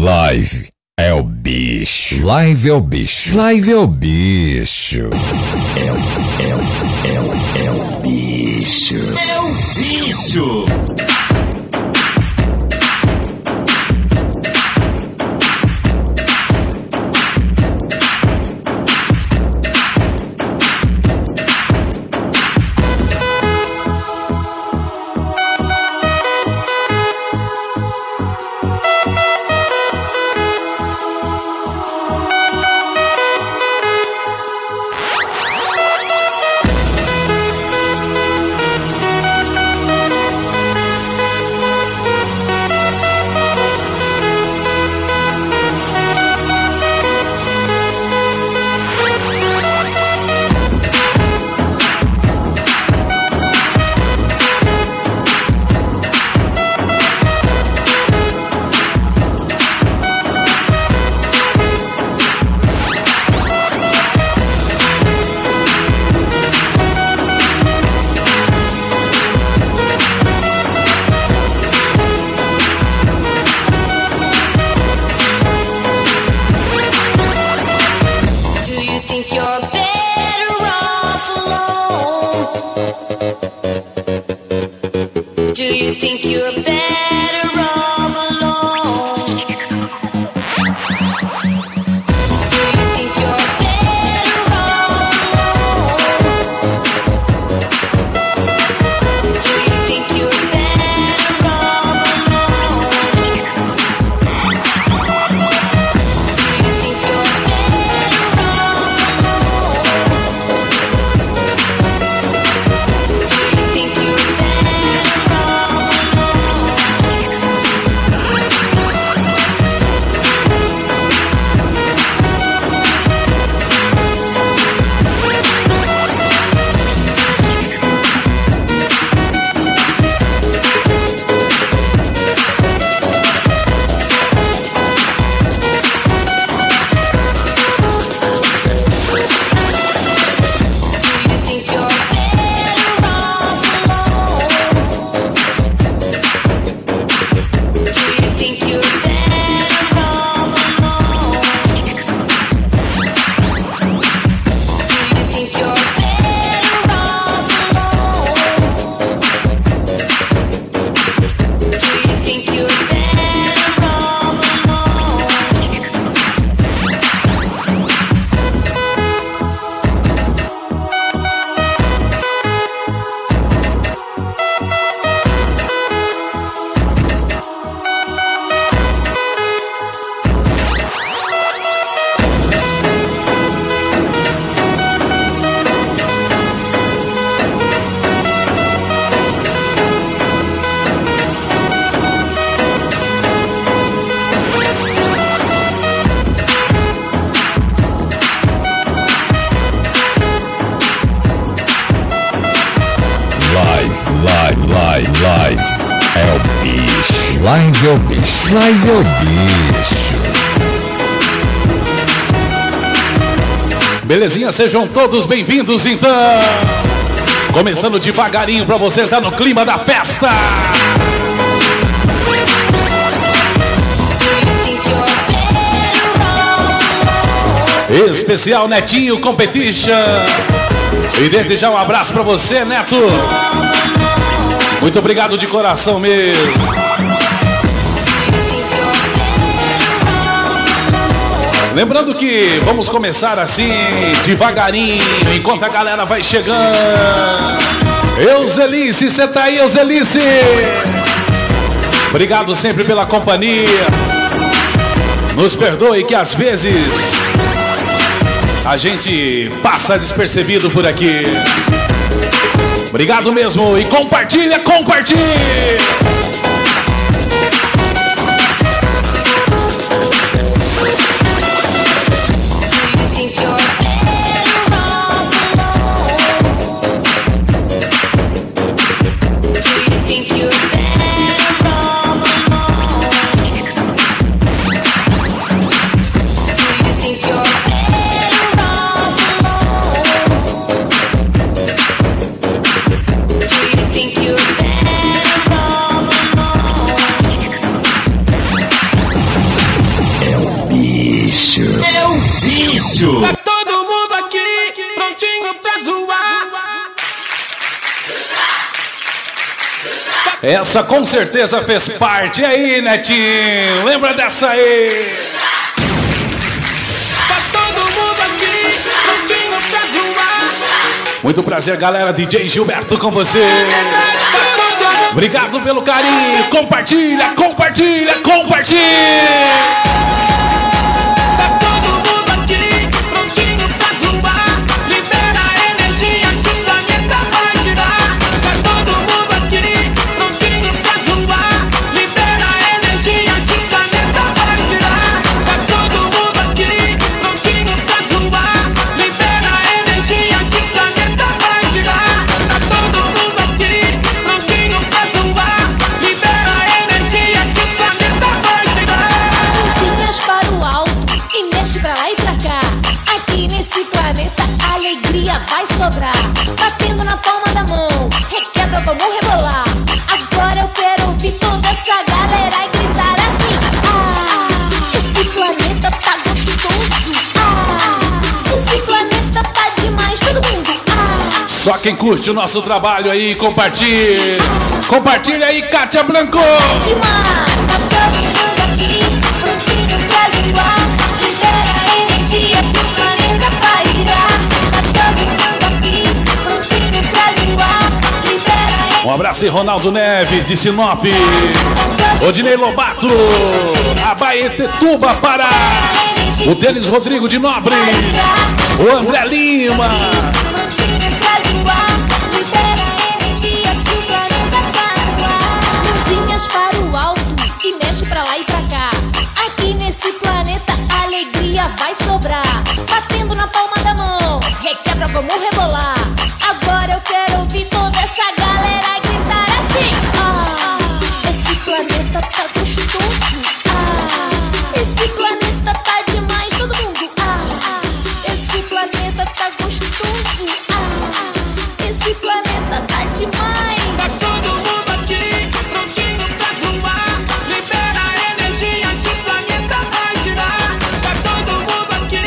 Live é o bicho. Live é o bicho. Live é o bicho. É o bicho. É o bicho. Live é o bicho. Live é o bicho. Live é o bicho. Belezinha, sejam todos bem-vindos então. Começando devagarinho pra você entrar no clima da festa. Especial Netinho Competition. E desde já um abraço pra você, Neto. Muito obrigado de coração mesmo. Lembrando que vamos começar assim, devagarinho, enquanto a galera vai chegando. Euselice, você tá aí, Euselice? Obrigado sempre pela companhia. Nos perdoe que às vezes a gente passa despercebido por aqui. Obrigado mesmo e compartilha, compartilha! Essa com certeza fez parte. E aí, Netinho? Lembra dessa aí? Tá todo mundo aqui, prontinho pra zoar. Muito prazer, galera. DJ Gilberto com você. Obrigado pelo carinho. Compartilha, compartilha, compartilha. Tá todo mundo aqui, prontinho pra zoar. Libera a energia que o planeta vai girar. Tá todo mundo aqui, prontinho pra zoar. Libera a energia que o planeta vai girar. Tá todo mundo aqui, prontinho pra zoar. Libera a energia que o planeta vai girar. Tá todo mundo aqui, prontinho pra zoar. Libera a energia que o planeta vai girar. Mãozinhas para o alto e mexe pra lá e pra cá. Aqui nesse planeta a alegria vai sobrar. Batendo na palma da mão, requebra, vamos rebolar. Agora eu quero ouvir toda essa galera e gritar assim: ah, esse planeta tá gostoso. Ah, esse planeta tá demais, todo mundo. Ah, Só quem curte o nosso trabalho aí, compartilha. Compartilha aí, Kátia Branco. demais. Tá todo mundo aqui, prontinho pra zoar. Libera a energia que o planeta vai girar. Tá todo mundo aqui, prontinho pra zoar. Libera a energia. Um abraço aí, Ronaldo Neves, de Sinop. Odinei Lobato, Abaetetuba, Pará. O Denis Rodrigo de Nobre. O André Lima. Prontinho pra zoar. Libera a energia que o planeta vai voar. Mãozinhas para o alto e mexe pra lá e pra cá. Aqui nesse planeta a alegria vai sobrar. Batendo na palma da mão, requebra, vamos rebolar. Agora eu quero ouvir toda essa galera gritar assim: ah, esse planeta tá gostoso. Ah, esse planeta tá demais, todo mundo. Ah, esse planeta tá gostoso. Ah, esse planeta tá demais. Tá todo mundo aqui, prontinho pra zoar. Libera a energia que o planeta vai girar. Tá todo mundo aqui,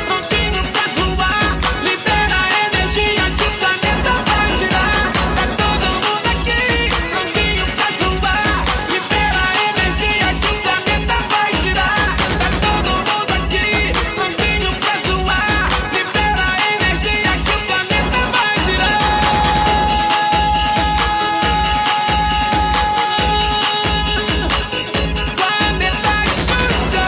prontinho pra zoar. Libera a energia que o planeta vai girar. Tá todo mundo aqui, prontinho pra zoar. Libera a energia que o planeta vai girar. Tá todo mundo aqui, prontinho pra zoar. Libera a energia que o planeta vai girar. Planeta Xuxa. Planeta, planeta,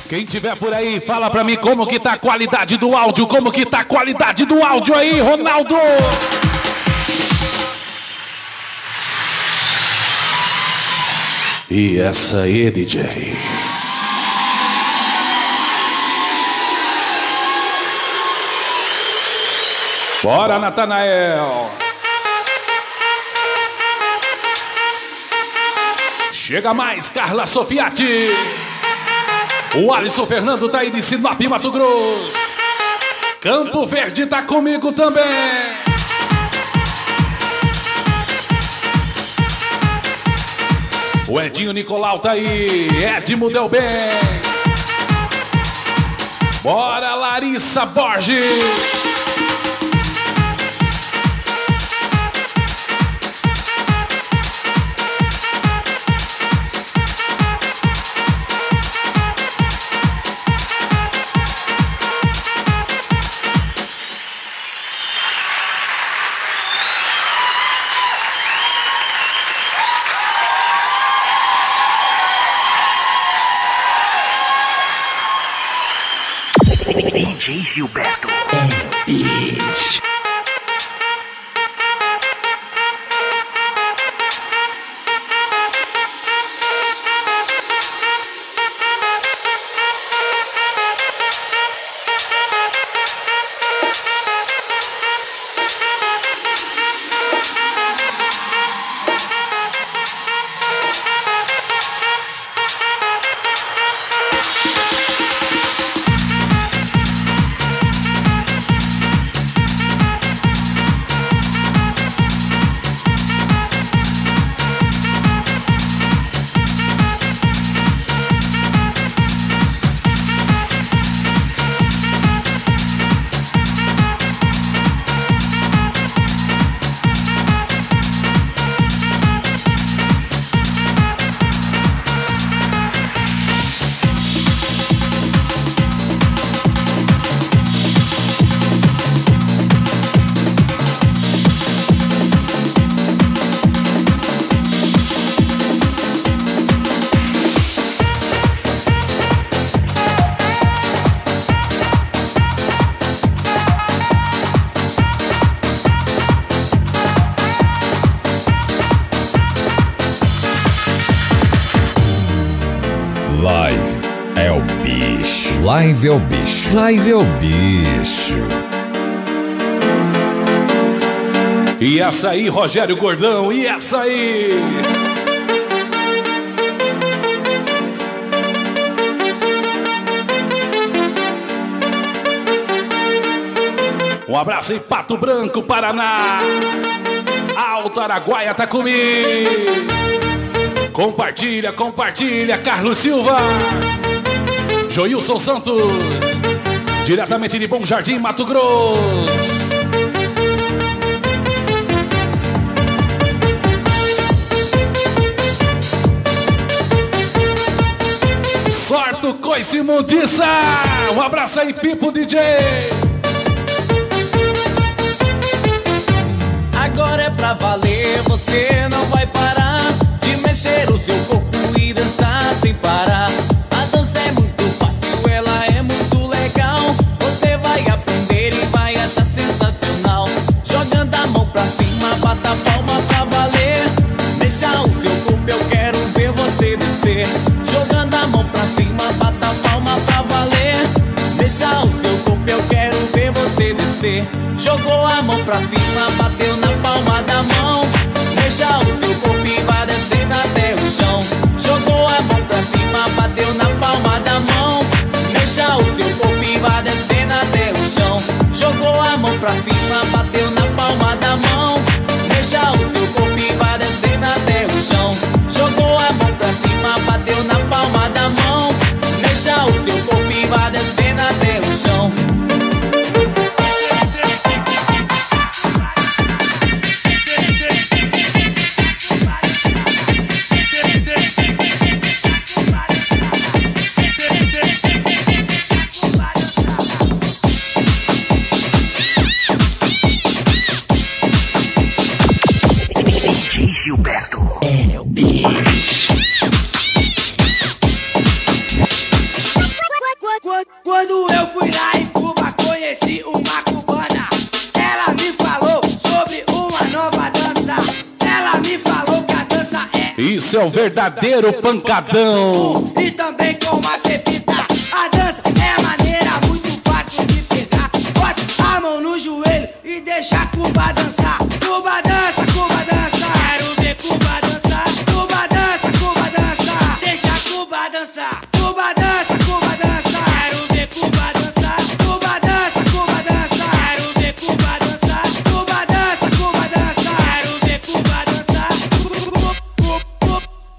Quem tiver por aí, fala pra mim como que tá a qualidade do áudio. Como que tá a qualidade do áudio aí, Ronaldo? E essa aí, DJ? Bora, Natanael! Chega mais, Carla Sofiati! O Alisson Fernando tá aí de Sinop, Mato Grosso. Campo Verde tá comigo também. O Edinho Nicolau tá aí. Edmo deu bem. Bora, Larissa Borges. DJ Gilberto. bicho. Live é o bicho. Live é o bicho. E essa aí, Rogério Gordão, e essa aí? Um abraço em Pato Branco, Paraná. Alto Araguaia tá comigo. Compartilha, compartilha, Carlos Silva. Joilson Santos, diretamente de Bom Jardim, Mato Grosso. Sorto Coice Mundiça. Um abraço aí, Pipo DJ. Agora é pra valer, você não vai parar de mexer o seu corpo e dançar sem parar. A dança é muito fácil, ela é muito legal. Você vai aprender e vai achar sensacional. Jogando a mão pra cima, bata a palma pra valer. Mexa o seu corpo, eu quero ver você descer. Jogando a mão pra cima, bata a palma pra valer. Mexa o seu corpo, eu quero ver você descer. Jogou a mão pra cima, bateu na palma da mão. Mexa o seu corpo e vai descendo até o chão. Jogou a mão pra cima, bateu na palma da mão. Mexa o seu corpo e vai descendo até o chão. Jogou a mão pra cima, bateu na palma da mão. Mexa o seu corpo e vai descendo até o chão. Jogou a mão pra cima, bateu na palma da mão. Mexa o seu corpo e vai descendo até o chão. Gilberto é o bicho. Quando eu fui lá em Cuba, conheci uma cubana. Ela me falou sobre uma nova dança. Ela me falou que a dança é... Isso é o verdadeiro pancadão. E também com uma bebida. A dança é maneira muito fácil de pegar. Bota a mão no joelho e deixa a Cuba dançar. Cuba dança, Cuba dança. Quero ver Cuba dançar. Cuba dança, Cuba dança. Deixa a Cuba dançar. Cuba dança, Cuba dança. Quero ver Cuba dançar. Cuba dança, Cuba dança. Quero ver Cuba dançar. Cuba dança, Cuba dança. Quero ver Cuba dançar.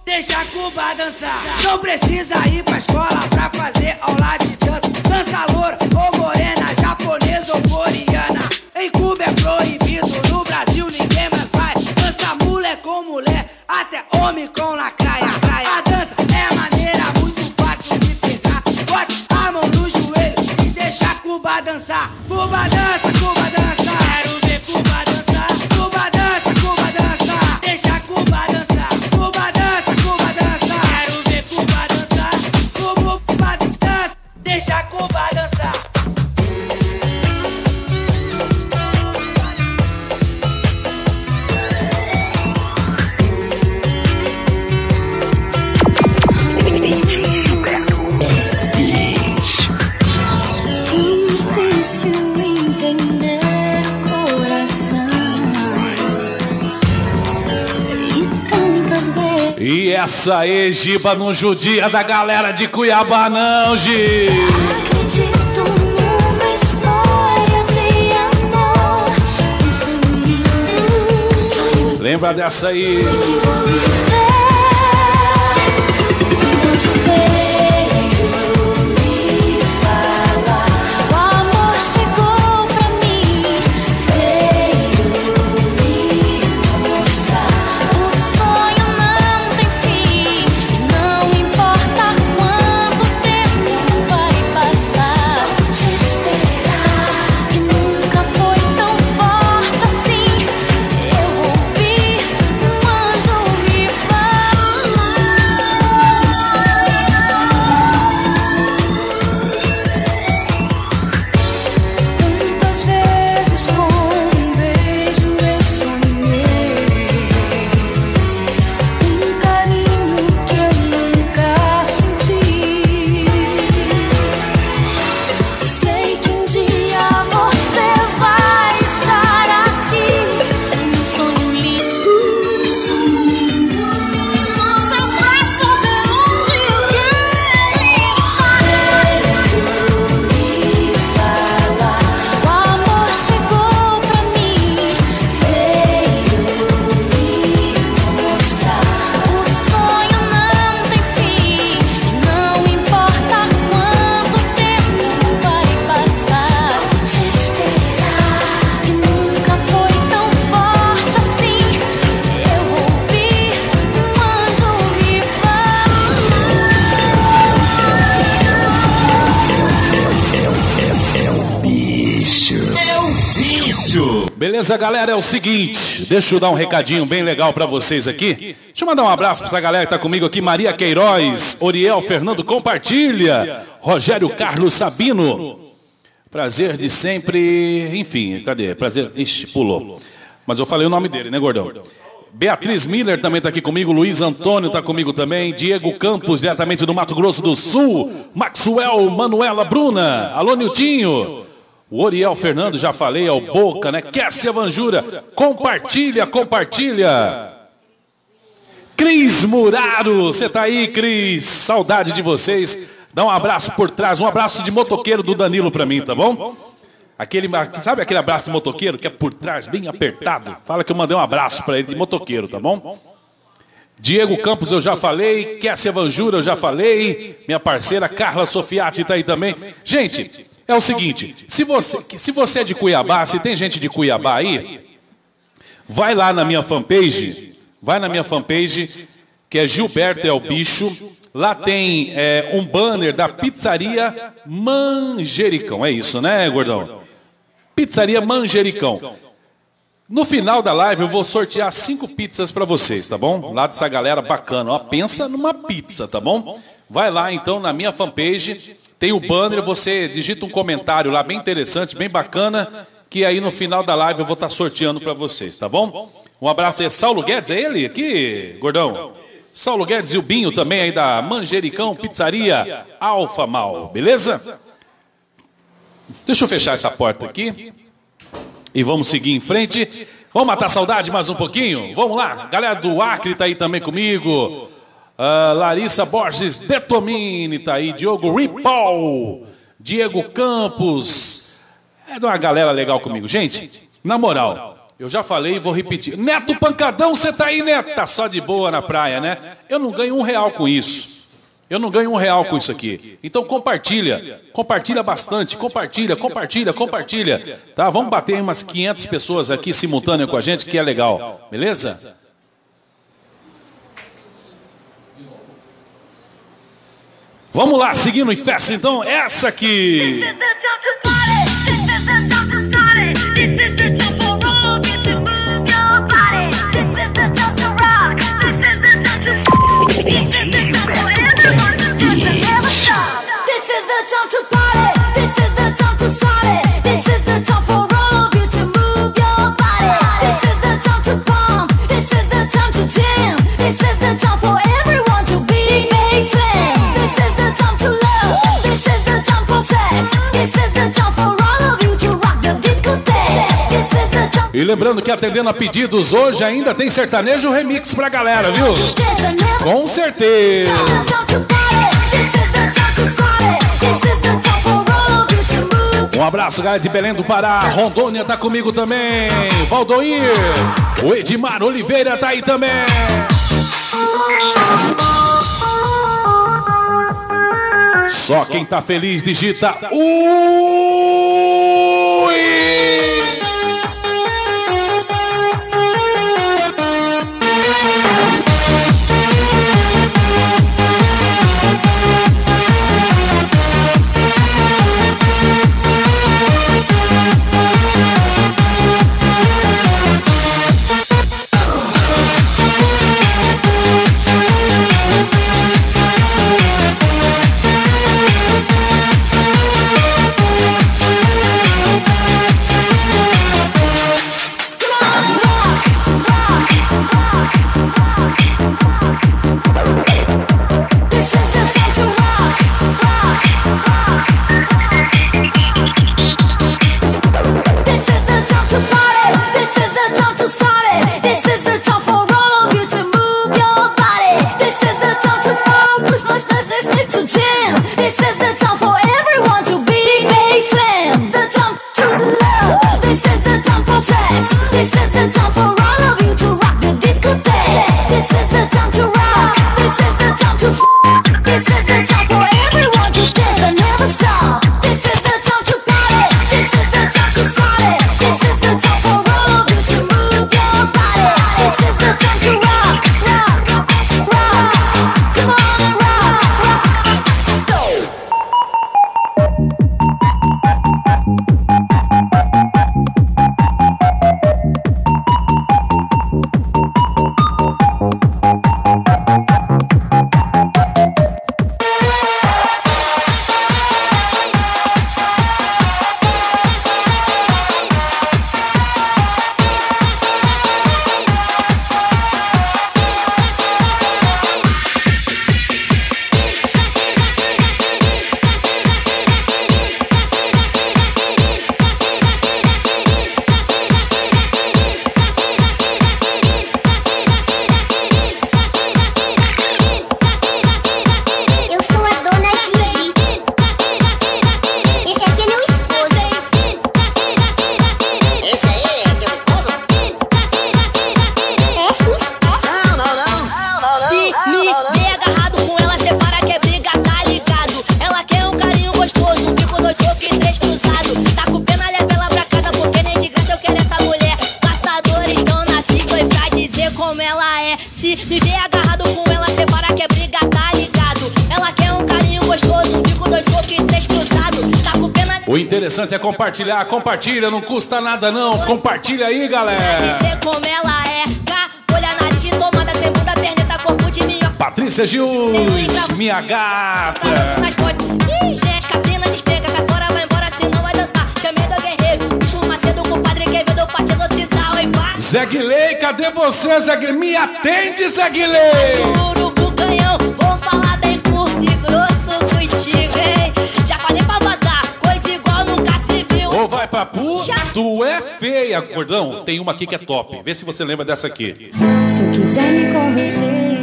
Deixa a Cuba dançar. Não precisa ir pra escola pra fazer aula de dança. Dança loura ou morena, japonesa ou coreana. Em Cuba é proibido, no Brasil ninguém mais vai. Dança mulher com mulher, até homem com lacraia. A dança é maneira muito fácil de pegar. Bota a mão no joelho e deixa a Cuba dançar. Cuba dança, Cuba dança. Quero ver Cuba dançar. Cuba dança, Cuba dança. Deixa a Cuba dançar. Cuba dança, Cuba dança. Quero ver Cuba dançar. Cuba dança. Deixa a Cuba dançar. Gilberto é bicho. Difícil entender coração. E tantas vezes E essa aí, Giba, não judia da galera de Cuiabá não, Gi. acredito numa história de amor. Um sonho Lembra dessa aí? que vou viver. Não veio me falar. O amor chegou pra mim. Veio me mostrar. O sonho não tem fim. E não importa quanto tempo vai passar. Te esperar. E nunca foi tão forte assim. Eu ouvi um anjo me falar. Beleza, galera? É o seguinte, deixa eu dar um recadinho bem legal pra vocês aqui. Deixa eu mandar um abraço pra essa galera que tá comigo aqui. Maria Queiroz, Oriel Fernando compartilha, Rogério Carlos Sabino. Prazer de sempre, enfim, cadê? Prazer, ixi, pulou. Mas eu falei o nome dele, né, gordão? Beatriz Miller também está aqui comigo, Luiz Antônio está comigo também, Diego Campos, diretamente do Mato Grosso do Sul, Maxwell, Manuela Bruna, alô Niltinho, o Oriel Fernando, já falei, ao Boca, né? Kessia Vanjura, compartilha. Cris Muraro, você está aí, Cris? Saudade de vocês. Dá um abraço por trás, um abraço de motoqueiro do Danilo para mim, tá bom? Sabe aquele abraço de motoqueiro que é por trás, bem apertado? Fala que eu mandei um abraço para ele de motoqueiro, tá bom? Diego Campos eu já falei, Kessia Vanjura eu já falei, minha parceira Carla Sofiati está aí também. Gente, é o seguinte, se você é de Cuiabá, se tem gente de Cuiabá aí, vai lá na minha fanpage, que é Gilberto é o Bicho. Lá tem um banner da Pizzaria Manjericão, é isso, né, gordão? Pizzaria Manjericão. No final da live eu vou sortear 5 pizzas para vocês, tá bom? Lá dessa galera bacana, ó, pensa numa pizza, tá bom? Vai lá então na minha fanpage, tem o banner, você digita um comentário lá bem interessante, bem bacana, que aí no final da live eu vou estar sorteando para vocês, tá bom? Um abraço aí, Saulo Guedes, é ele aqui, gordão? Saulo Guedes e o Binho também aí da Manjericão Pizzaria Alfa Mal, beleza? Deixa eu fechar essa porta aqui e vamos seguir em frente. Vamos matar a saudade mais um pouquinho? Vamos lá, galera do Acre tá aí também comigo. Larissa Borges Detomini tá aí, Diogo Ripoll, Diego Campos. É de uma galera legal comigo. Gente, na moral, eu já falei e vou repetir. Neto Pancadão, você tá aí, Neto? Tá só de boa na praia, né? Eu não ganho R$1 com isso. Eu não ganho R$1 com isso aqui. Então compartilha. Compartilha bastante. Compartilha. Tá? Vamos bater em umas 500 pessoas aqui simultânea com a gente, que é legal. Beleza? Vamos lá, seguindo em festa, então, essa aqui. E lembrando que atendendo a pedidos hoje ainda tem sertanejo remix pra galera, viu? Com certeza. Um abraço, galera de Belém do Pará. Rondônia tá comigo também. Valdoir. O Edmar Oliveira tá aí também. Só quem tá feliz digita UI. O interessante é compartilhar. Compartilha, não custa nada não. Compartilha aí, galera. Dizer como ela é, olha na de tomada, segunda perneta, corpo de minhoca. Patrícia Gil, minha gata. Ih, gente, Caprina despega, cai fora, vai embora, senão vai dançar. Chamei do guerreiro, bicho Macedo, compadre, quem viu do partido Cisal, hein, pá. Zé Guilherme, cadê você, Zé Guilherme? Me atende, Zé Guilherme. Urubu canhão, vou falar bem curto e grosso contigo, hein. Já falei pra vazar, coisa igual nunca se viu. Ou vai pra pu, tu é feia, gordão. Tem uma aqui que é top. Vê se você lembra dessa aqui. Se eu quiser me convencer,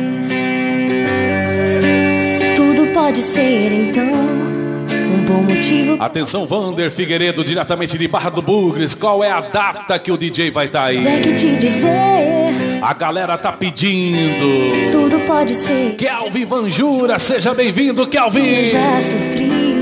tudo pode ser então um bom motivo. Atenção, Vander Figueiredo, diretamente de Barra do Bugres. Qual é a data que o DJ vai estar aí? É que te dizer, A galera tá pedindo. tudo pode ser. Kelvin Vanjura, seja bem-vindo, Eu Kelvin. já sofri,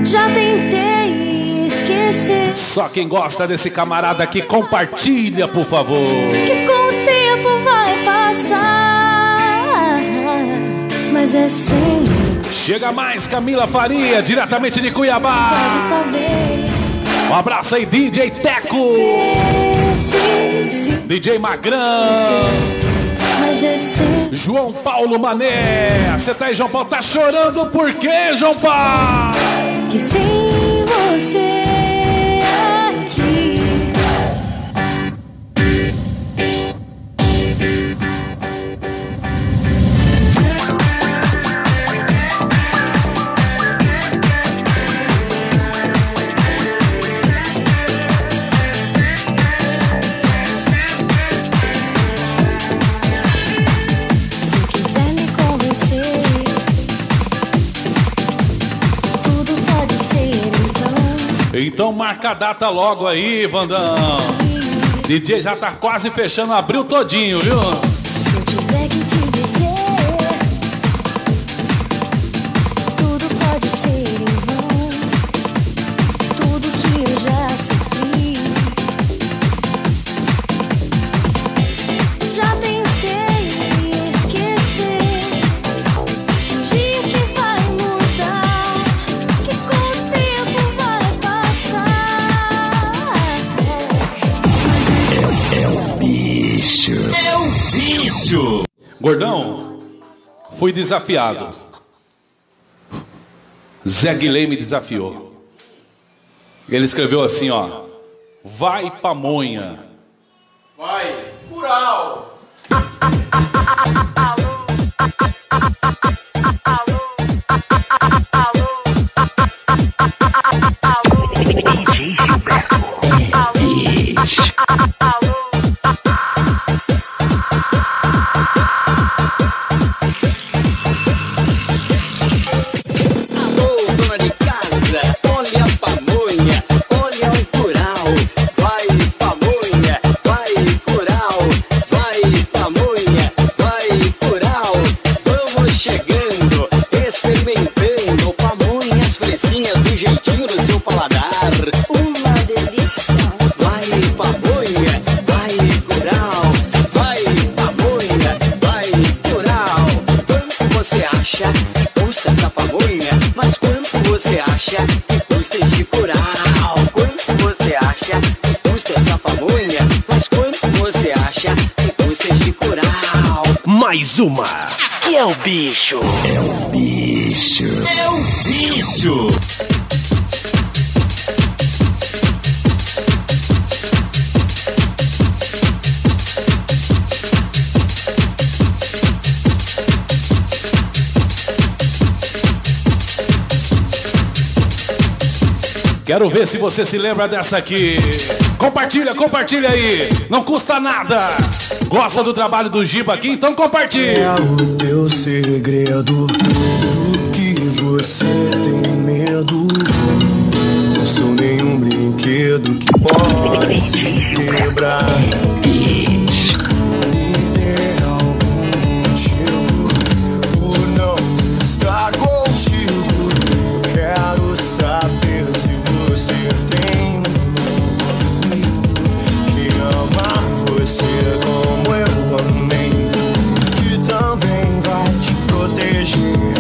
já tentei esquecer. Só quem gosta desse camarada aqui, compartilha, por favor. Que com o tempo vai passar, mas é sempre, Chega mais, Camila Faria, diretamente de Cuiabá. pode saber. Um abraço aí, DJ Teco, Esse, DJ Magrão, mas é sempre. João Paulo Mané. Você tá aí, João Paulo? Tá chorando por quê, João Paulo? Que sem você aqui, se quiser me convencer, tudo pode ser então. Então marca a data logo aí, Vandão. DJ já tá quase fechando abril todinho, viu? Se eu tiver que te dizer, tudo pode ser em vão. Tudo que eu já sofri, já tentei esquecer. Fingir que vai mudar, que com o tempo vai passar. Bicho. Gordão, fui desafiado. Zé Guilherme me desafiou. Ele escreveu assim, ó: vai pamonha. Vai, Curau! DJ Gilberto. Bicho. Alô, dona de casa, olha a pamonha, olha o curau. Vai pamonha, vai curau. Vai pamonha, vai curau. Vamos chegando, experimentando pamonhas fresquinhas do jeitinho do seu paladar. Uma delícia. Vai pamonha, vai curau. Vai pamonha, vai curau. Quanto você acha que custa essa pamonha? Mas quanto você acha que custa este curau? Quanto você acha que custa essa pamonha? Mas quanto você acha que custa este curau? Mais uma. E é o bicho. É o bicho. É o bicho. Quero ver se você se lembra dessa aqui. Compartilha, compartilha aí. Não custa nada. Gosta do trabalho do Giba aqui? Então compartilha. É o teu segredo, do que você tem medo. Não sou nenhum brinquedo que pode se quebrar. Me dê algum motivo por não estar contigo. Quero saber se você tem um amigo que ama você como eu amei, que também vai te proteger.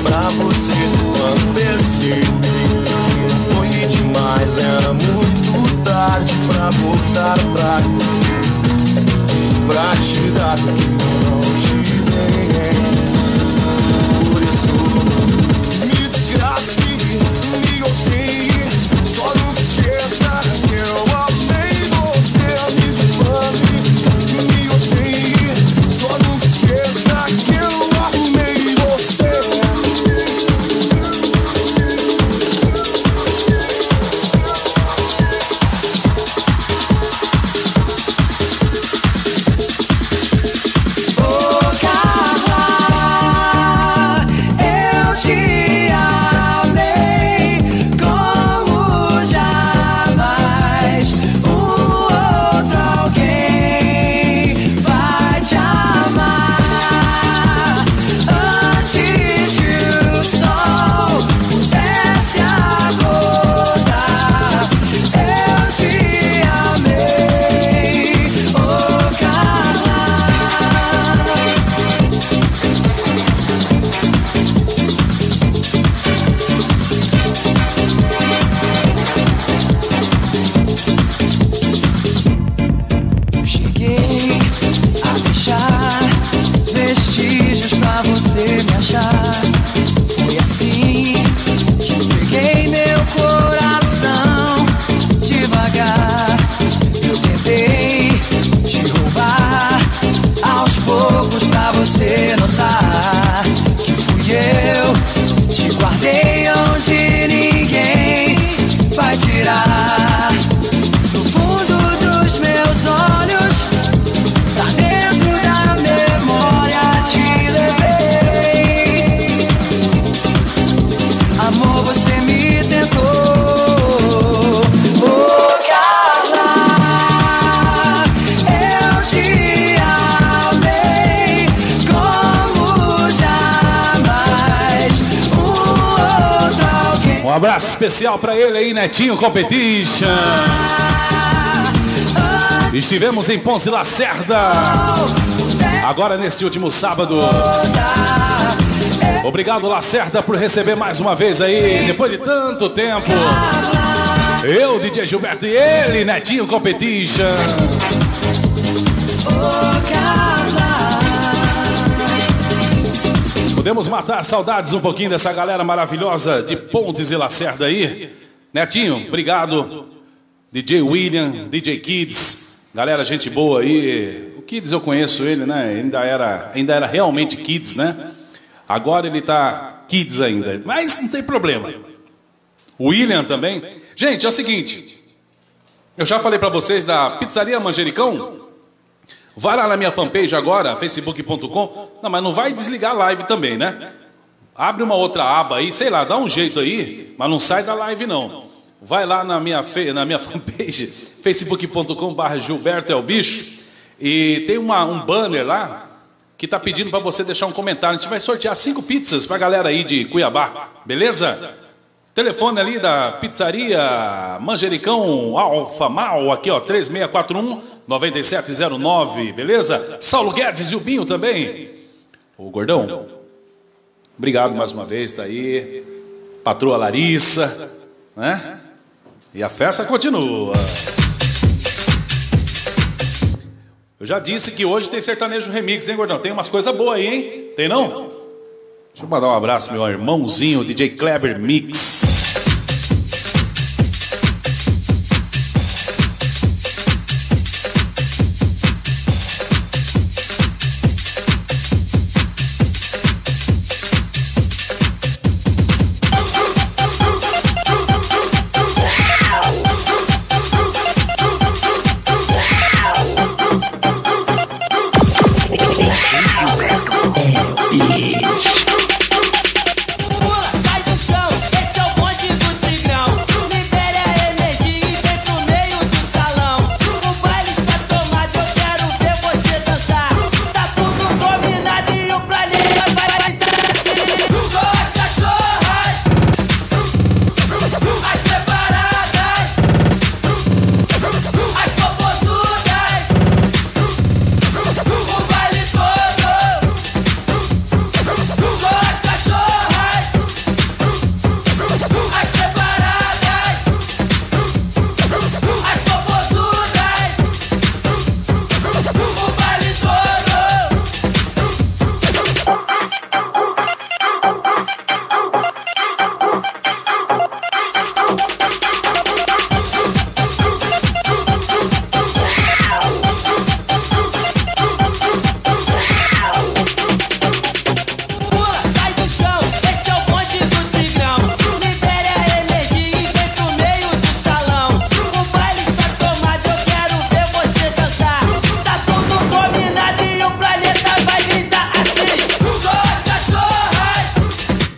pra você. Quando percebi que não foi demais, era muito tarde pra voltar atrás, pra te dar o que eu não te dei. Por isso me desgrace, me odeie, só não esqueça que eu amei você. Me fale, me odeie, só não esqueça que eu amei você. Um abraço especial pra ele aí, Netinho Competition. Estivemos em Ponce Lacerda agora nesse último sábado. Obrigado, Lacerda, por receber mais uma vez aí, depois de tanto tempo. Eu, DJ Gilberto, e ele, Netinho Competition. Podemos matar saudades um pouquinho dessa galera maravilhosa de Pontes e Lacerda aí. Netinho, obrigado. DJ William, DJ Kids, galera, gente boa aí. O Kids eu conheço ele, né? Ainda era realmente Kids, né? Agora ele tá Kids ainda, mas não tem problema. O William também. Gente, é o seguinte. Eu já falei pra vocês da Pizzaria Manjericão. Vai lá na minha fanpage agora, facebook.com. Não, mas não vai desligar a live também, né? Abre uma outra aba aí, sei lá, dá um jeito aí, mas não sai da live não. Vai lá na minha fanpage, facebook.com/Gilberto é o Bicho. E tem um banner lá que tá pedindo para você deixar um comentário. A gente vai sortear 5 pizzas pra galera aí de Cuiabá, beleza? Telefone ali da Pizzaria Manjericão Alfa Mal, aqui ó, 3641-9709, beleza? Saulo Guedes e o Binho também. Ô Gordão, obrigado mais uma vez, tá aí. Patroa Larissa, né? E a festa continua. Eu já disse que hoje tem sertanejo remix, hein, Gordão? Tem umas coisas boas aí, hein? Tem não? Deixa eu mandar um abraço, meu irmãozinho, DJ Kleber Mix. Pula, sai do chão, esse é o bonde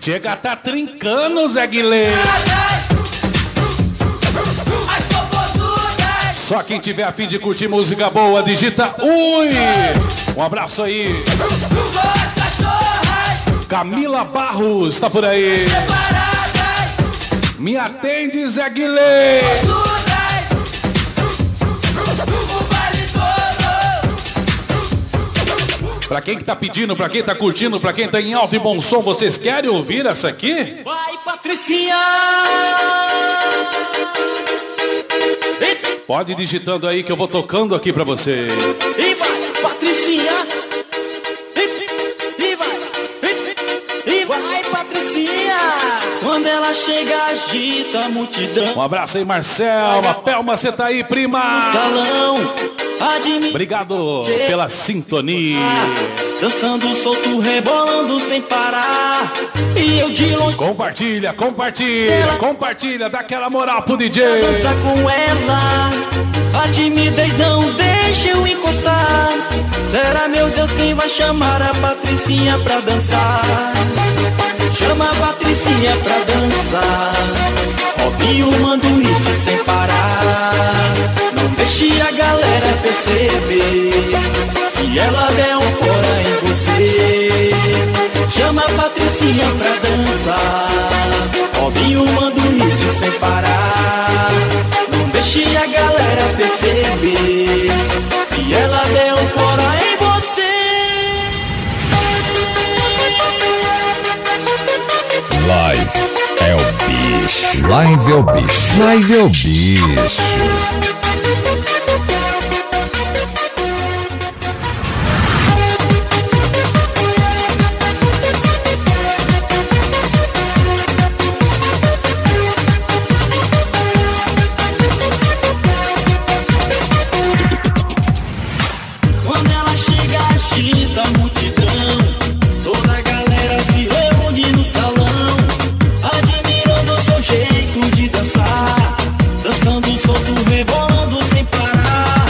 Chega, tá trincando, Zé Guilherme. Só quem tiver a fim de curtir música boa, digita Ui! Um abraço aí. Camila Barros, tá por aí. Me atende, Zé Guilherme. Pra quem que tá pedindo, pra quem tá curtindo, pra quem tá em alto e bom som, vocês querem ouvir essa aqui? Vai, Patricinha! Pode ir digitando aí que eu vou tocando aqui pra você. E vai, Patricinha! E vai, Patricinha! Quando ela chega, agita a multidão. Um abraço aí, Marcelma. Pelma, você tá aí, prima? Salão. Obrigado pela sintonia. Dançando solto, rebolando sem parar. E eu de longe. Compartilha, compartilha, compartilha. Dá aquela moral pro DJ. Dança com ela. A timidez não deixa eu encostar. Será, meu Deus, quem vai chamar a Patricinha pra dançar? Chama a Patricinha pra dançar. Robinho manda um hit sem parar. Não deixe a galera perceber. Se ela der um fora em você, chama a Patricinha pra dançar. Robinho manda um hit sem parar. Não deixe a galera perceber. Se ela der um fora em você. Live é o bicho. Live é o bicho. Live é o bicho. Quando ela chega, agita a multidão. Toda a galera se reúne no salão, admirando o seu jeito de dançar. Dançando solto, rebolando sem parar.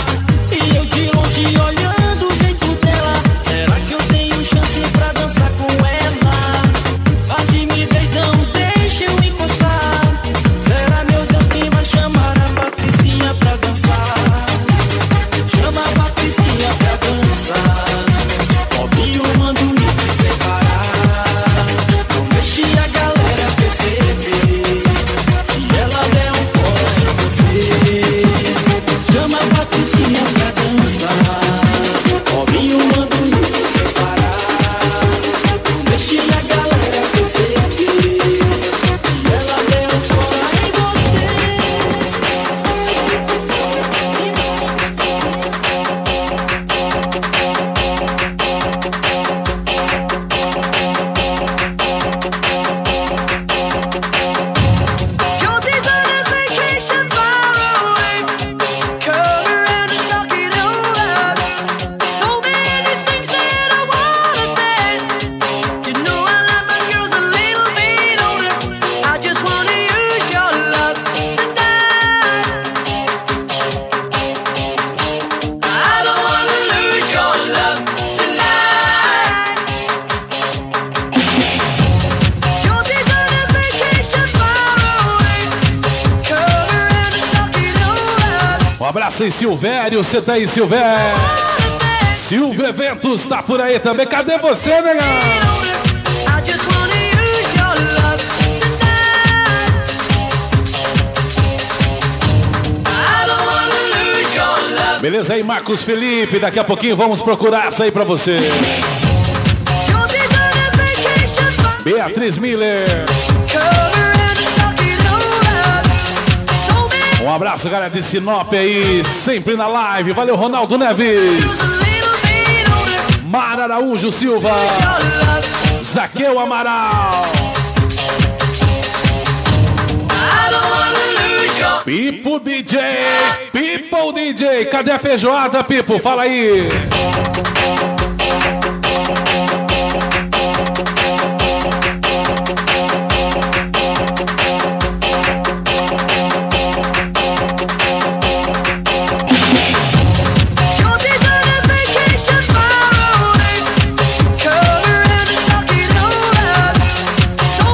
E eu de longe olhando o jeito dela. Será que eu tenho chance pra dançar com ela? A timidez não deixa eu encostar. Será, meu Deus, quem vai chamar a Patricinha pra dançar? Chama a Patricinha pra dançar. Robinho manda um hit sem parar. Não deixe a galera perceber. Se ela der um fora em você, chama a Patricinha pra dançar. Robinho manda um hit sem parar. Não deixe a galera perceber. Se ela der um fora em você. Josie's on a vacation far away. Come around and talk it over. So many things that I wanna say. You know I like my girls a little bit older. I just wanna use your love tonight. I don't wanna lose your love tonight. Josie's on a vacation far away. Come around and talk it over. Um abraço aí, Silvério. Você tá aí, Silvério? Silvio Eventos tá por aí também. Cadê você, negão? I just wanna use your love tonight. I don't wanna lose your love. Beleza aí, Marcos Felipe. Daqui a pouquinho vamos procurar essa aí pra você. Josie's on a vacation far. Beatriz Miller. Come around and talk it over. So many Um abraço, galera de Sinop aí, sempre na live. Valeu, Ronaldo Neves. a little bit older. Mara Araújo Silva. Your love. Zaqueu Amaral. I don't wanna lose your. Pipo DJ. Pipo DJ. Cadê a feijoada, Pipo? Fala aí. Josie's on a vacation far away. Come around and talk it over. So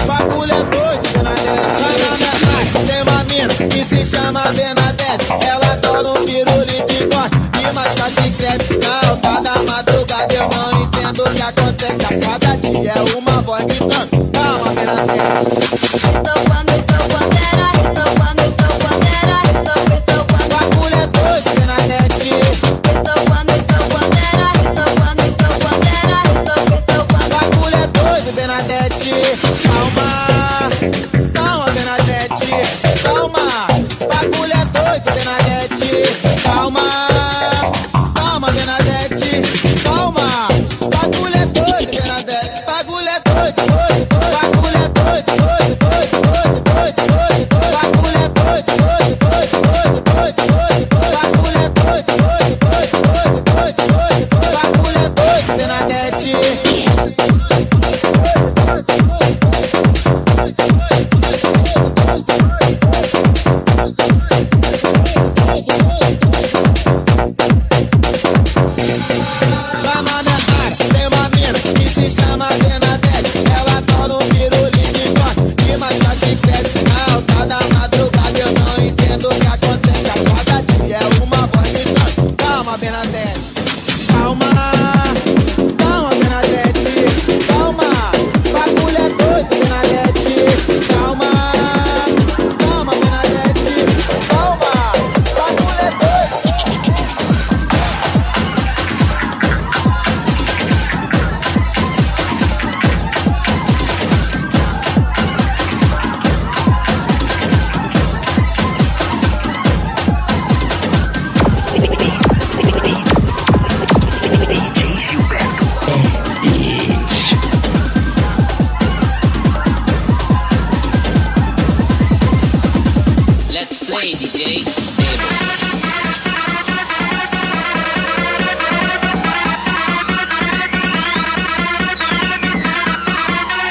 Bagulho é doido, Bernadette. Tem uma mina que se chama Bernadette. Ela adora um pirulito e gosta de mascar chiclete. Na alta da madrugada eu não entendo o que acontece. A cada dia é uma voz gritando: calma, Bernadette. Bagulho é doido, Bernadette. Bagulho é doido, Bernadette. Calma, calma, Bernadette. Calma, bagulho é doido, Bernadette. Calma, calma, Bernadette. Calma, bagulho é doido, Bernadette. Bagulho é doido, doido, doido. Bagulho é doido, doido, doido, doido, doido, doido. Bagulho é doido, doido, doido, doido, doido, doido. Bagulho é doido, doido, doido, doido, doido, doido. Bagulho é doido, Bernadette. Lá na minha área tem uma mina que se chama Bernadette. Ela adora um pirulito e gosta de mascar chiclete. Na alta da madrugada eu não entendo o que acontece. A cada dia é uma voz gritando: calma, Bernadette. Calma, calma, Bernadette. Calma, bagulho é doido, Bernadette. Calma, calma, Bernadette. Calma, bagulho é doido. Let's play, DJ.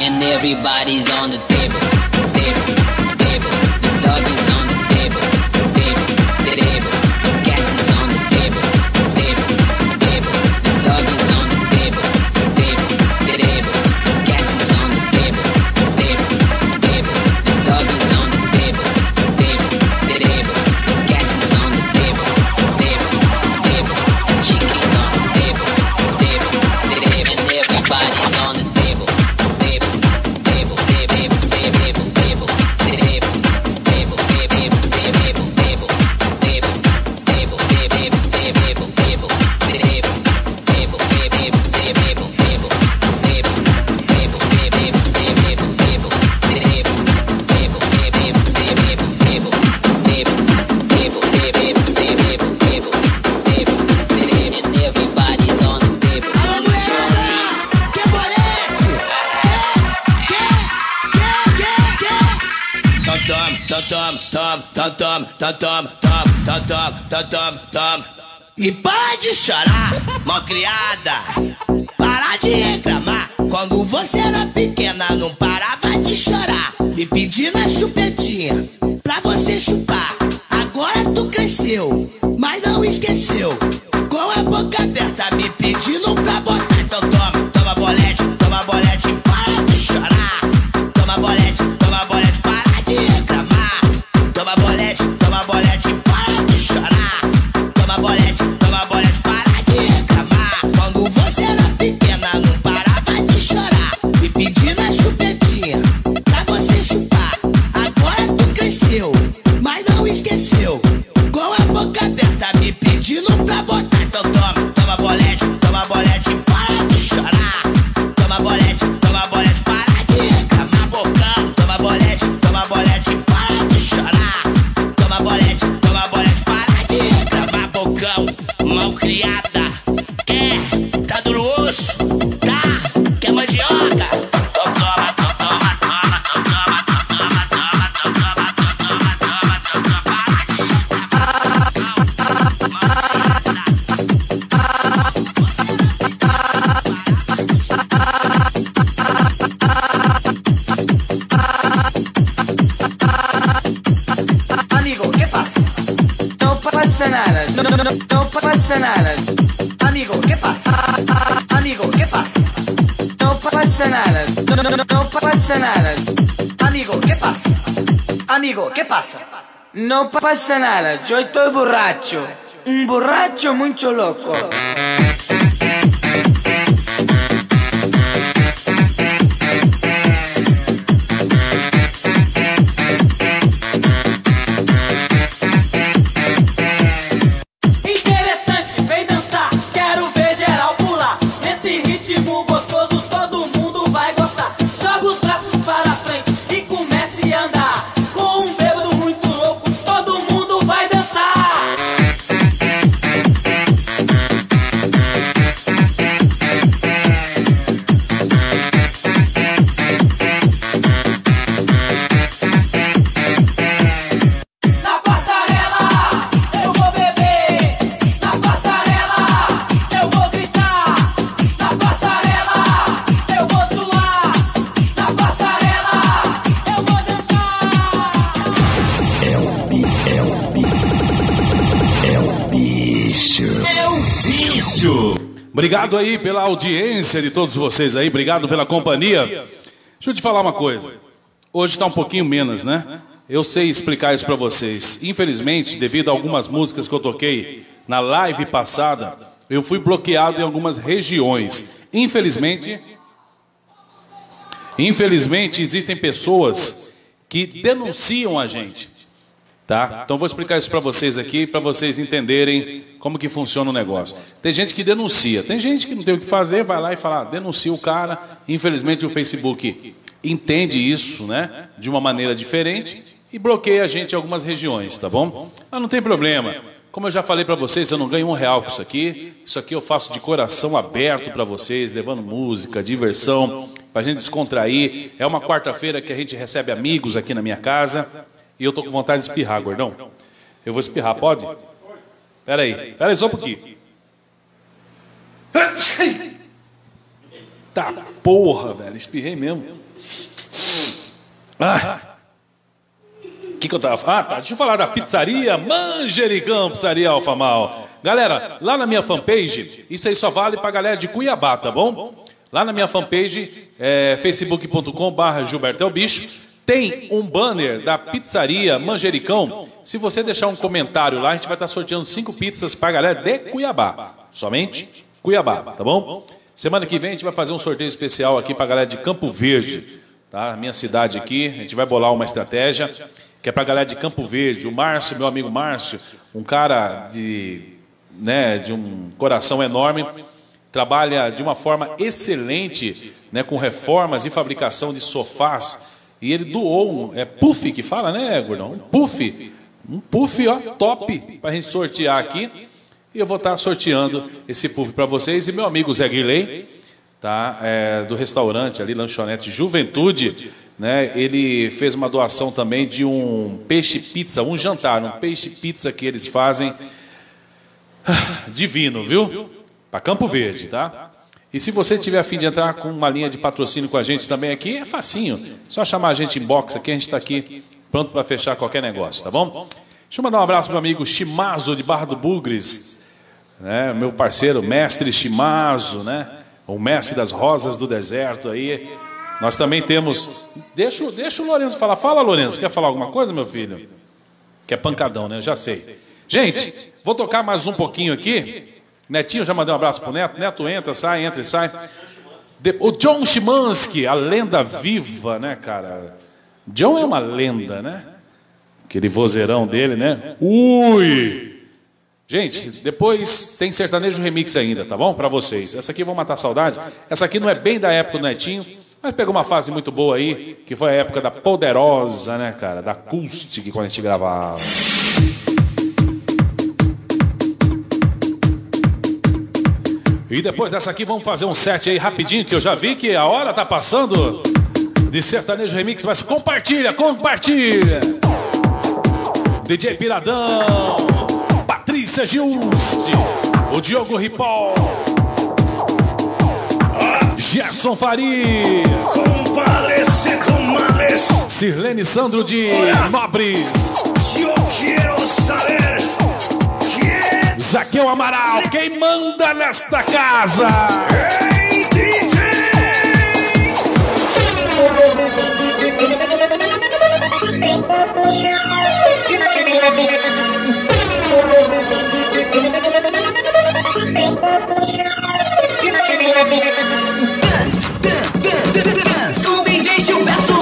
And everybody's on the table, table, table. The dog is on the table, table, table. The cat is on the table, table, table. The dog is on the table, table, table. The cat is on the table, table, table. The dog is on the table, table, table. The cat is on the table, table, table. The chicken's on the table, table, table. And everybody's on the table, table, table, table, table, table, table, table, table, table, table, table, table, table, table, table, table, table, table, E pode chorar, malcriada, para de reclamar. Quando você era pequena não parava de chorar, me pedindo a chupetinha pra você chupar. Agora tu cresceu, mas não esqueceu, com a boca aberta me pedindo pra botar. Então toma, toma bolete, para de chorar. Toma bolete, para de reclamar. Toma bolete, para de chorar. Toma bolete, para de reclamar. Quando você era pequena não parava de chorar, me pedindo a chupetinha pra você chupar. Agora tu cresceu, mas não esqueceu, com a boca aberta me pedindo pra botar. Então toma, toma bolete, para de chorar. Toma bolete, para de reclamar, bocão. Toma bolete, para de chorar. Toma bolete, para de reclamar, bocão. Malcriada, quer? Tá duro o osso? Tá? Quer mandioca? Então toma, toma, toma, toma, toma, toma, toma, toma, toma, toma, toma, toma. pasa nada. Amigo, ¿qué pasa? Amigo, ¿qué pasa? No pasa nada. No pasa nada. Amigo, ¿qué pasa? Amigo, ¿qué pasa? No pasa nada. Yo estoy borracho. Un borracho mucho loco. Interessante, vem dançar, quero ver geral pular. Nesse ritmo gostoso todo mundo vai gostar. Joga os braços para frente e comece a andar. Com um bêbado muito louco, todo mundo vai dançar. Na passarela eu vou beber, na passarela eu vou gritar, na passarela eu vou suar, na passarela eu vou dançar. É o bicho. Obrigado aí pela audiência de todos vocês aí, obrigado pela companhia. Deixa eu te falar uma coisa. Hoje está um pouquinho menos, né? Eu sei explicar isso para vocês. Infelizmente, devido a algumas músicas que eu toquei na live passada, eu fui bloqueado em algumas regiões. Infelizmente, existem pessoas que denunciam a gente. Tá? Então vou explicar isso para vocês aqui, para vocês entenderem como que funciona o negócio. Tem gente que denuncia, tem gente que não tem o que fazer, vai lá e fala, denuncia o cara. Infelizmente o Facebook entende isso, né, de uma maneira diferente e bloqueia a gente em algumas regiões, tá bom? Mas não tem problema. Como eu já falei para vocês, eu não ganho R$1 com isso aqui. Isso aqui eu faço de coração aberto para vocês, levando música, diversão, para a gente descontrair. É uma quarta-feira que a gente recebe amigos aqui na minha casa. E eu tô com vontade de espirrar, gordão. Eu vou espirrar, pode? Pera aí só um pouquinho. Tá, porra, velho, espirrei mesmo. Que eu tava... tá, deixa eu falar da pizzaria Manjericão, pizzaria Alfamal. Galera, lá na minha fanpage, isso aí só vale pra galera de Cuiabá, tá bom? Lá na minha fanpage, facebook.com/GilbertoElBicho, tem um banner da pizzaria Manjericão. Se você deixar um comentário lá, a gente vai estar sorteando 5 pizzas para a galera de Cuiabá. Somente Cuiabá, tá bom? Semana que vem a gente vai fazer um sorteio especial aqui para a galera de Campo Verde, tá? Minha cidade aqui. A gente vai bolar uma estratégia que é para a galera de Campo Verde. O Márcio, meu amigo Márcio, um cara de um coração enorme, trabalha de uma forma excelente, né, com reformas e fabricação de sofás. E ele doou puff que fala, né, gordão? Um puff, ó, top, para a gente sortear aqui. E eu vou estar sorteando esse puff para vocês. E meu amigo Zé Guilherme, tá, do restaurante ali, Lanchonete Juventude, né, ele fez uma doação também de um peixe pizza, um jantar, um peixe pizza que eles fazem. Divino, viu? Para Campo Verde, tá? E se você tiver a fim de entrar com uma linha de patrocínio com a gente também aqui, é facinho. Só chamar a gente em box aqui, a gente está aqui pronto para fechar qualquer negócio, tá bom? Deixa eu mandar um abraço para o meu amigo Chimazo de Barra do Bugres, né? Meu parceiro, mestre Chimazo, né? O mestre das rosas do deserto aí. Nós também temos... Deixa o Lourenço falar. Fala, Lourenço. Quer falar alguma coisa, meu filho? Que é pancadão, né? Eu já sei. Gente, vou tocar mais um pouquinho aqui. Netinho, já mandei um abraço pro Neto. Neto entra e sai. O John Chimansky, a lenda viva, né, cara? John é uma lenda, né? Aquele vozeirão dele, né? Ui! Gente, depois tem sertanejo remix ainda, tá bom? Pra vocês. Essa aqui eu vou matar a saudade. Essa aqui não é bem da época do Netinho, mas pegou uma fase muito boa aí, que foi a época da Poderosa, né, cara? Da Acoustic, quando a gente gravava. E depois dessa aqui vamos fazer um set aí rapidinho, que eu já vi que a hora tá passando de sertanejo remix, mas compartilha! DJ Piradão, Patrícia Giusti, o Diogo Ripoll, Gerson Faria, Sirlene Sandro de Nobres, Zaqueu Amaral, quem manda nesta casa? Ei, DJ! Com DJ Gilberto.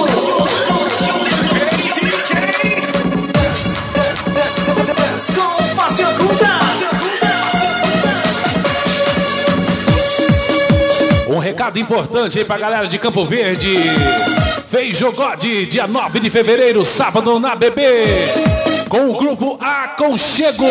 Com Fácil Oculta. Um recado importante aí pra galera de Campo Verde. Feijogode, dia 9 de fevereiro, sábado na BB, com o grupo Aconchego.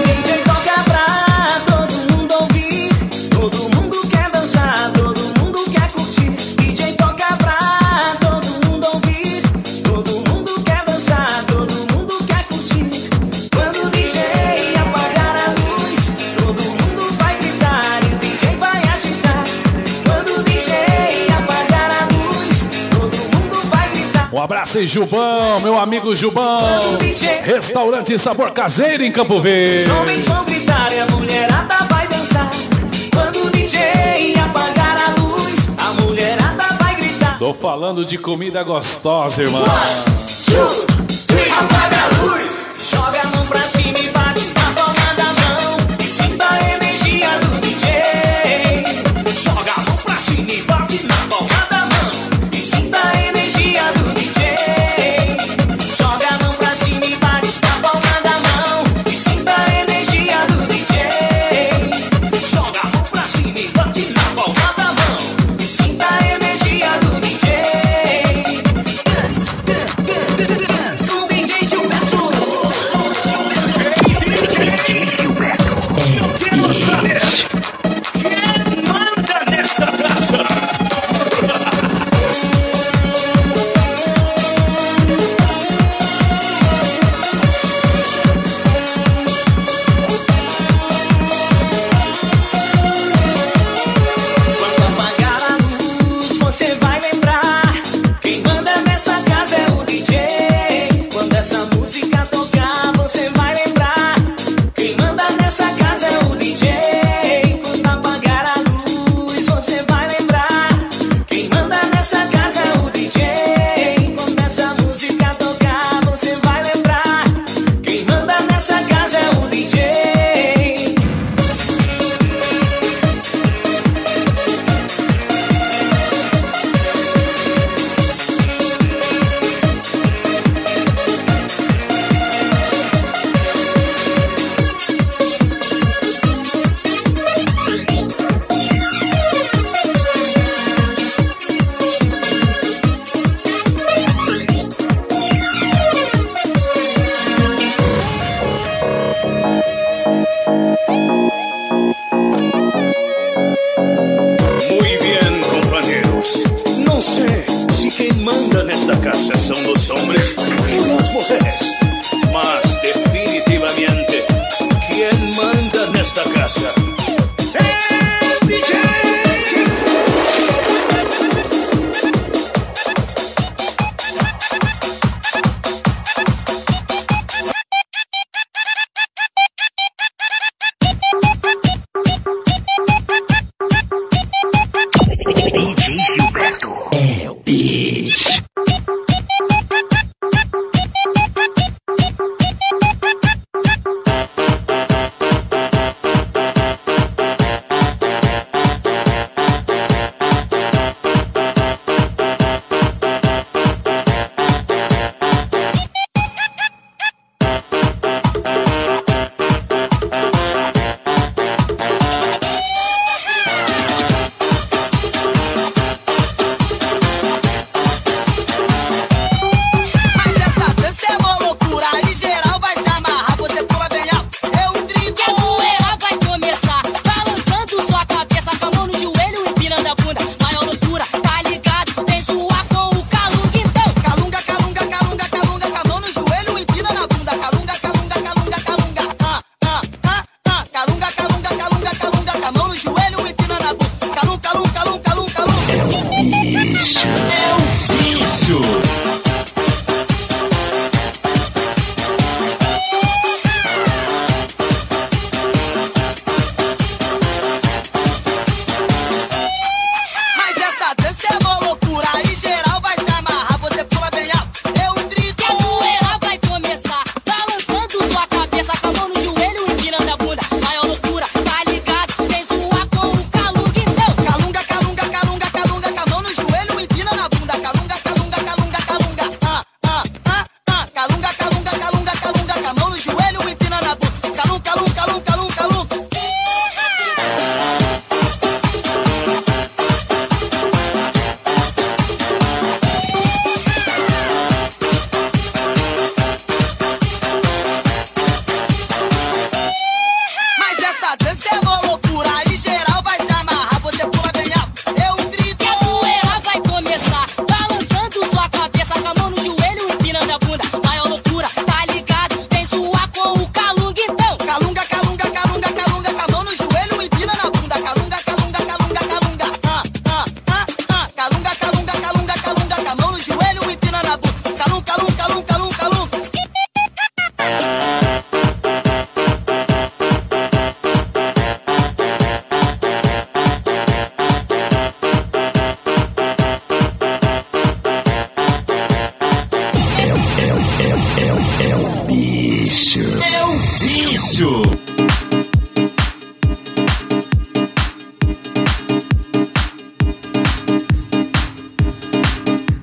DJ toca pra todo mundo ouvir, todo mundo quer dançar, todo mundo quer curtir. DJ toca pra todo mundo ouvir, todo mundo quer dançar, todo mundo quer curtir. Quando o DJ apagar a luz, todo mundo vai gritar e o DJ vai agitar. Quando o DJ apagar a luz, todo mundo vai gritar. Um abraço aí, Jubão, meu amigo Jubão. Restaurante Sabor Caseiro em Campo Verde. Os homens vão gritar e a mulherada vai dançar. Quando o DJ apagar a luz, a mulherada vai gritar. Tô falando de comida gostosa, irmão. 1, 2, 3, apaga a luz. Joga a mão pra cima e bate na palma da mão. E sinta a energia do DJ. Joga a mão pra cima e bate na palma da mão. E sinta a energia do DJ. Joga a mão pra cima e bate na palma da mão. E sinta a energia do DJ. Joga a mão pra cima e bate na palma da mão. E sinta a energia do DJ. Com DJ Gilberto. DJ Gilberto. Quem manda nesta casa? Quando apagar a luz, você vai lembrar. Quem manda nessa casa é o DJ. Quando essa música tocar, você vai lembrar. Quem manda nessa casa é o DJ. Quando apagar a luz, você vai lembrar. Quem manda nessa casa é o DJ. Quando essa música tocar, você vai lembrar. Quem manda nessa casa é o DJ. Muy bien, compañeros. No sé si quien manda nesta casa son los hombres o las mujeres, mas definitivamente quien manda nesta casa es DJ. DJ Gilberto. É o bicho.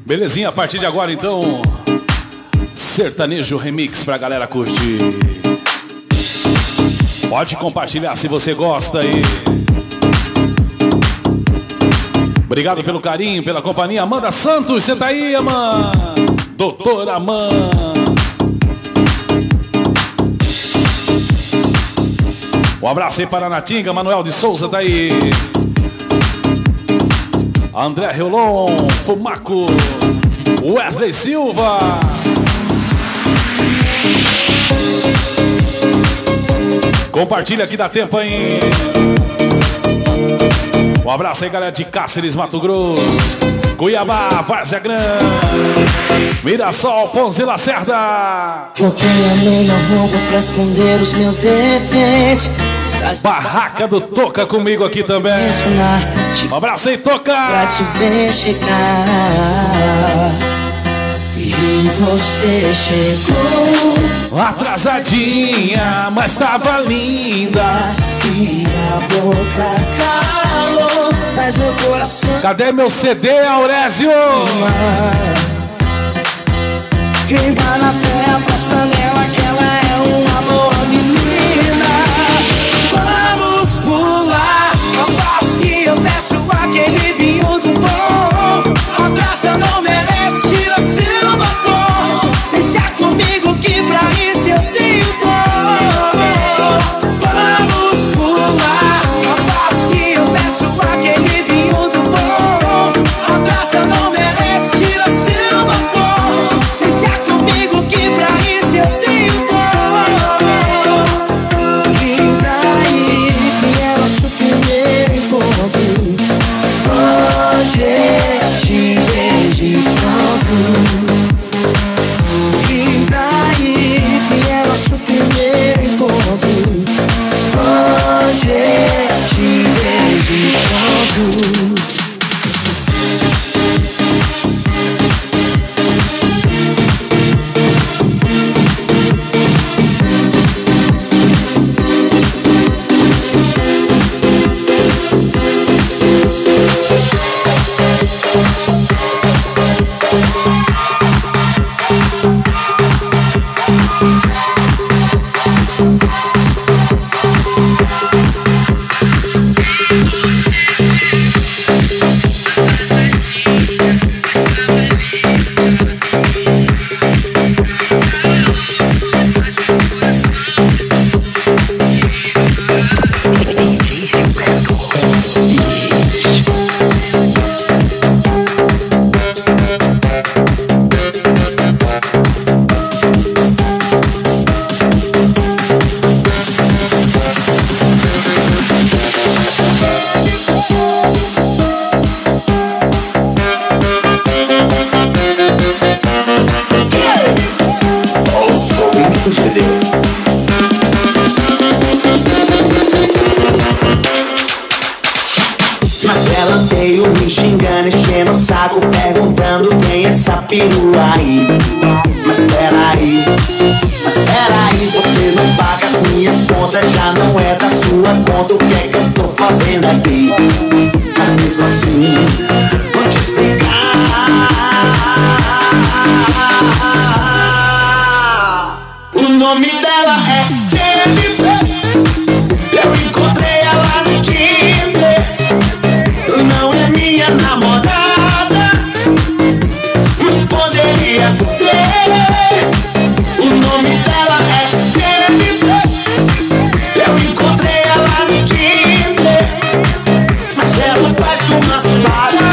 Belezinha, a partir de agora então, sertanejo remix pra galera curtir. Pode compartilhar se você gosta aí. Obrigado pelo carinho, pela companhia. Amanda Santos, você tá aí, Amanda? Doutora Amanda. Um abraço aí para a Natinga, Manuel de Souza tá aí. André Reolon, Fumaco, Wesley Silva. Compartilha que dá tempo aí. Um abraço aí, galera de Cáceres, Mato Grosso, Cuiabá, Várzea Grande, Mirassol, Ponce e Lacerda. Botei a meia roupa pra esconder os meus defeitos. Barraca do Toca comigo aqui também. Um abraço aí, Toca. Pra te ver chegar. E você chegou atrasadinha, mas tava linda. E a boca calou, mas meu coração. Cadê meu CD, Aurésio? E vai na fé, aposta nela que ela é uma boa menina. Vamos pular, aposto que eu peço aquele vinho do bom. Abraça, não merece, tira seu batom. Deixa comigo que pra isso eu tenho dom. Vamos pular, aposto que eu peço aquele vinho do bom. Abraça, não merece, tira seu batom. Deixa comigo que pra isso eu tenho dom. E daí que é nosso primeiro encontro. Hoje te vejo pronto. E daí que é nosso primeiro encontro. Hoje te vejo pronto. Marcela veio me xingando, enchendo o saco, perguntando quem é essa perua aí. Mas peraí, você não paga as minhas contas, já não é da sua conta. O que é que eu tô fazendo aqui? Mas mesmo assim, vou te explicar. O nome dela é Jennifer. Eu encontrei ela no Tinder. Não é minha namorada, mas poderia ser. O nome dela é Jennifer. Eu encontrei ela no Tinder, mas ela faz umas paradas.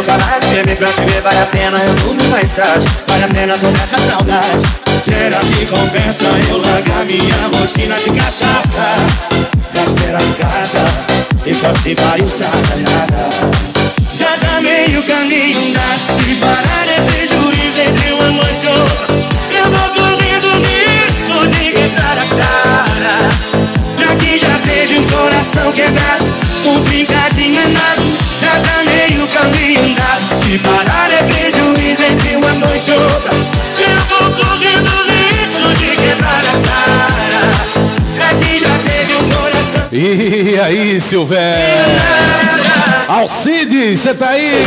eu parar de beber pra te ver, vale a pena eu dormir mais tarde. Vale a pena toda essa saudade. Será que compensa eu largar minha rotina de cachaça? Terceira em casa e fazer vários nada. Já tá meio caminho andado. Se parar é prejuízo entre uma noite e outra. Eu vou correndo risco de quebrar a cara. Já que já teve um coração quebrado, um trincadinho andado. Já tá meio caminho andado. Se parar é prejuízo entre uma noite e outra. Eu vou correndo risco de quebrar a cara. Já que já teve um coração. E aí, Silvério? Alcide, você tá aí?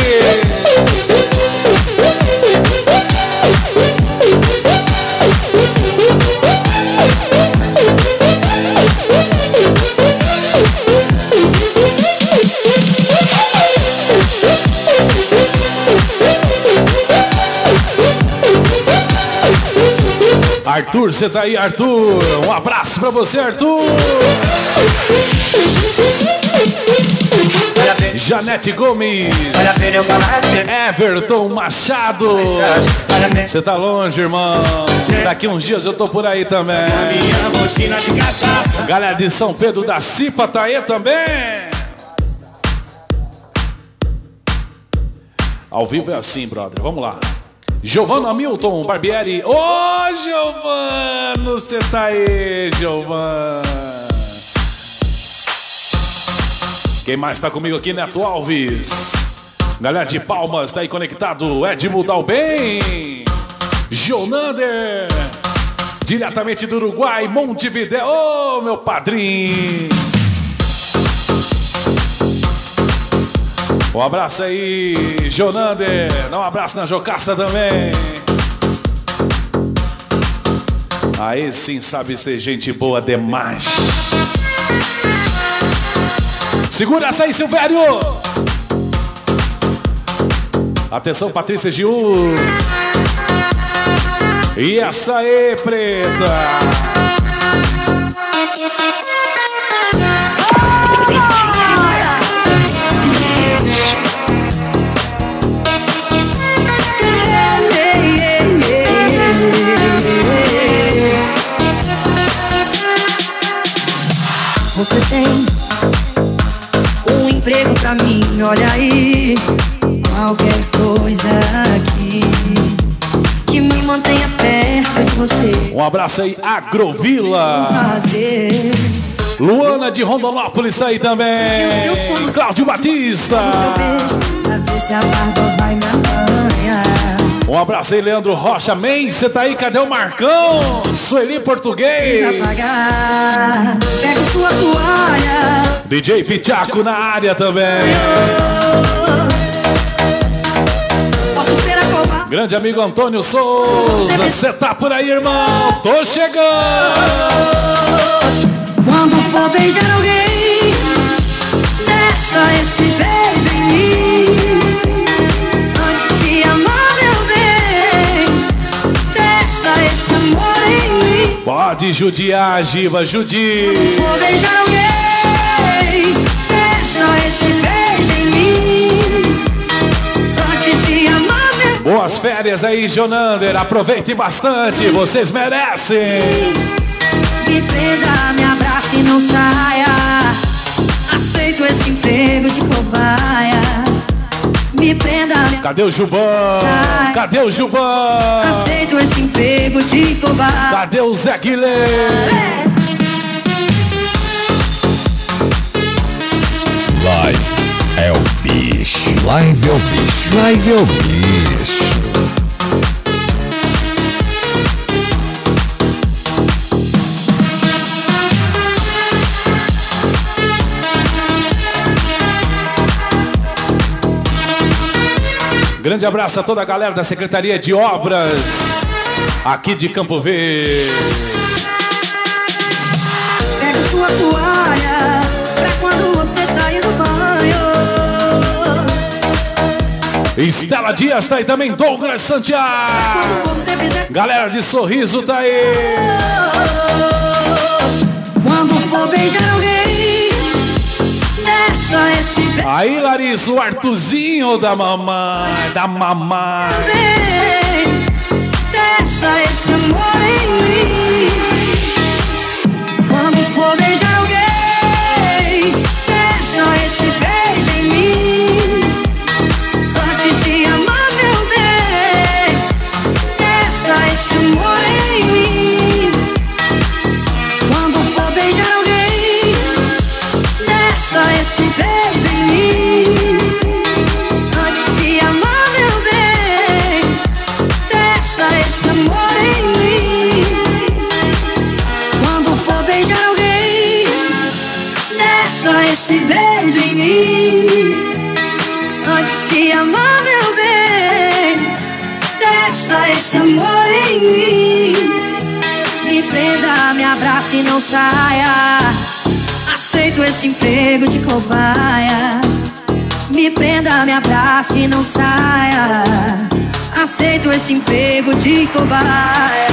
Arthur, você tá aí, Arthur? Um abraço pra você, Arthur! Janete Gomes, Everton Machado. Você tá longe, irmão. Daqui uns dias eu tô por aí também. Galera de São Pedro da Cipa tá aí também. Ao vivo é assim, brother. Vamos lá. Giovano Hamilton Barbieri. Ô, Giovano, você tá aí, Giovano. Quem mais tá comigo aqui? Neto Alves. Galera de Palmas, tá aí conectado. Edmundo Dalben. Jonander. Diretamente do Uruguai, Montevidéu. Ô, meu padrinho. Um abraço aí, Jonander. Dá um abraço na Jocasta também. Aí sim sabe ser gente boa demais. Segura essa aí, Silvério. Atenção, Patrícia Gius. E essa aí, preta. Você tem um emprego pra mim, olha aí. Qualquer coisa aqui que me mantenha perto de você. Um abraço aí, Agrovila. Fazer. Luana de Rondonópolis tá aí também. Cláudio Batista. Pra ver se a barba vai me apanhar. Um abraço aí, Leandro Rocha. Man, você tá aí? Cadê o Marcão? Sueli Português. Apagar. Pega sua toalha. DJ Pitiaco na área também. Posso ser a covarde. Grande amigo Antônio Souza. Você tá por aí, irmão? Tô chegando. Quando for beijar alguém, testa esse beijo em mim. Antes de amar, meu bem, testa esse amor em mim. Pode judiar, Giba, judie. Quando for beijar alguém, testa esse beijo em mim. Antes de amar, meu bem. Boas férias aí, Jonander. Aproveitem bastante, vocês merecem. Me prenda, me abrace e não saia. Aceito esse emprego de cobaia. Me prenda, me... Cadê o Juban? Cadê o Juban? Aceito esse emprego de cobaia. Cadê o Zé Guilherme? Live é o bicho. Live é o bicho. Live é o bicho. Grande abraço a toda a galera da Secretaria de Obras aqui de Campo Verde. Pega sua toalha pra quando você sair do banho. Estela Dias tá aí também, Douglas Santiago. Galera de Sorriso tá aí. Quando for beijar alguém, testa esse beijo. Aí, Larissa, o Artuzinho da mamãe. Da mamãe. Testa esse amor em mim. Quando for beijar alguém, testa esse beijo em mim. Antes de amar, meu bem, testa esse amor em mim. Quando for beijar alguém, testa esse beijo em mim. Antes de amar, meu bem, testa esse amor em mim. Quando for beijar alguém, testa esse beijo em mim. Antes de amar, meu bem, testa esse amor em mim. Me prenda, me abrace e não saia. Aceito esse emprego de cobaia. Me prenda, me abrace e não saia. Aceito esse emprego de cobaia.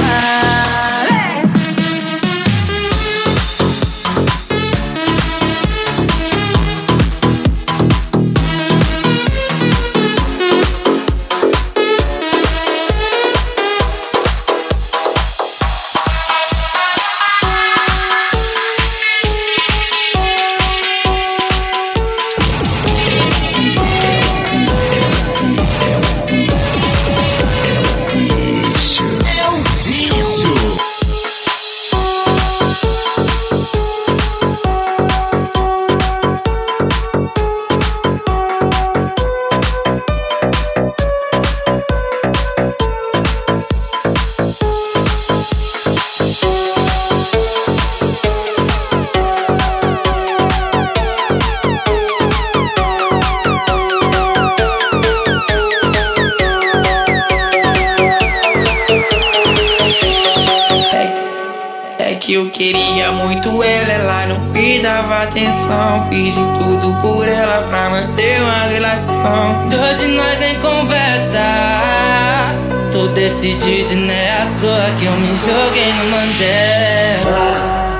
Eu queria muito ela não me dava atenção. Fiz de tudo por ela pra manter uma relação. Hoje nós nem conversa. Tô decidido e não é à toa que eu me joguei no Mandela.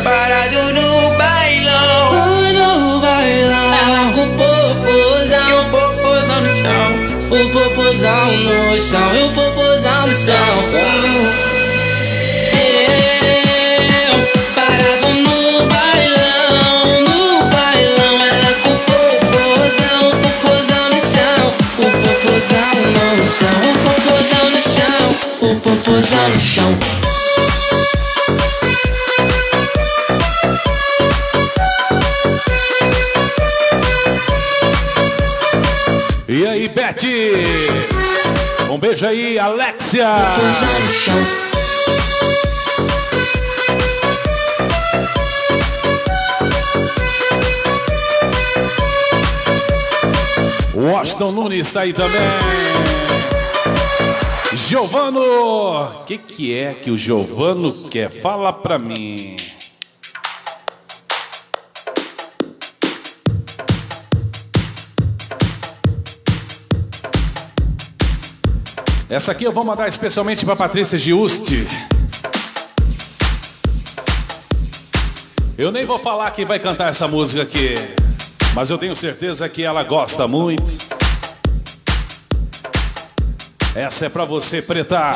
Parado no bailão, no bailão. Ela com o popozão e o popozão no chão. O popozão no chão e o popozão no chão. Eu parado no bailão, ela com o popozão no chão. O popozão no chão, o popozão no chão, o popozão no chão. E aí, Beth? Um beijo aí, Alexia. Washington Nunes tá aí também. Giovano. O que é que o Giovano quer? Fala pra mim. Essa aqui eu vou mandar especialmente para Patrícia Giusti. Eu nem vou falar quem vai cantar essa música aqui, mas eu tenho certeza que ela gosta muito. Essa é para você, preta.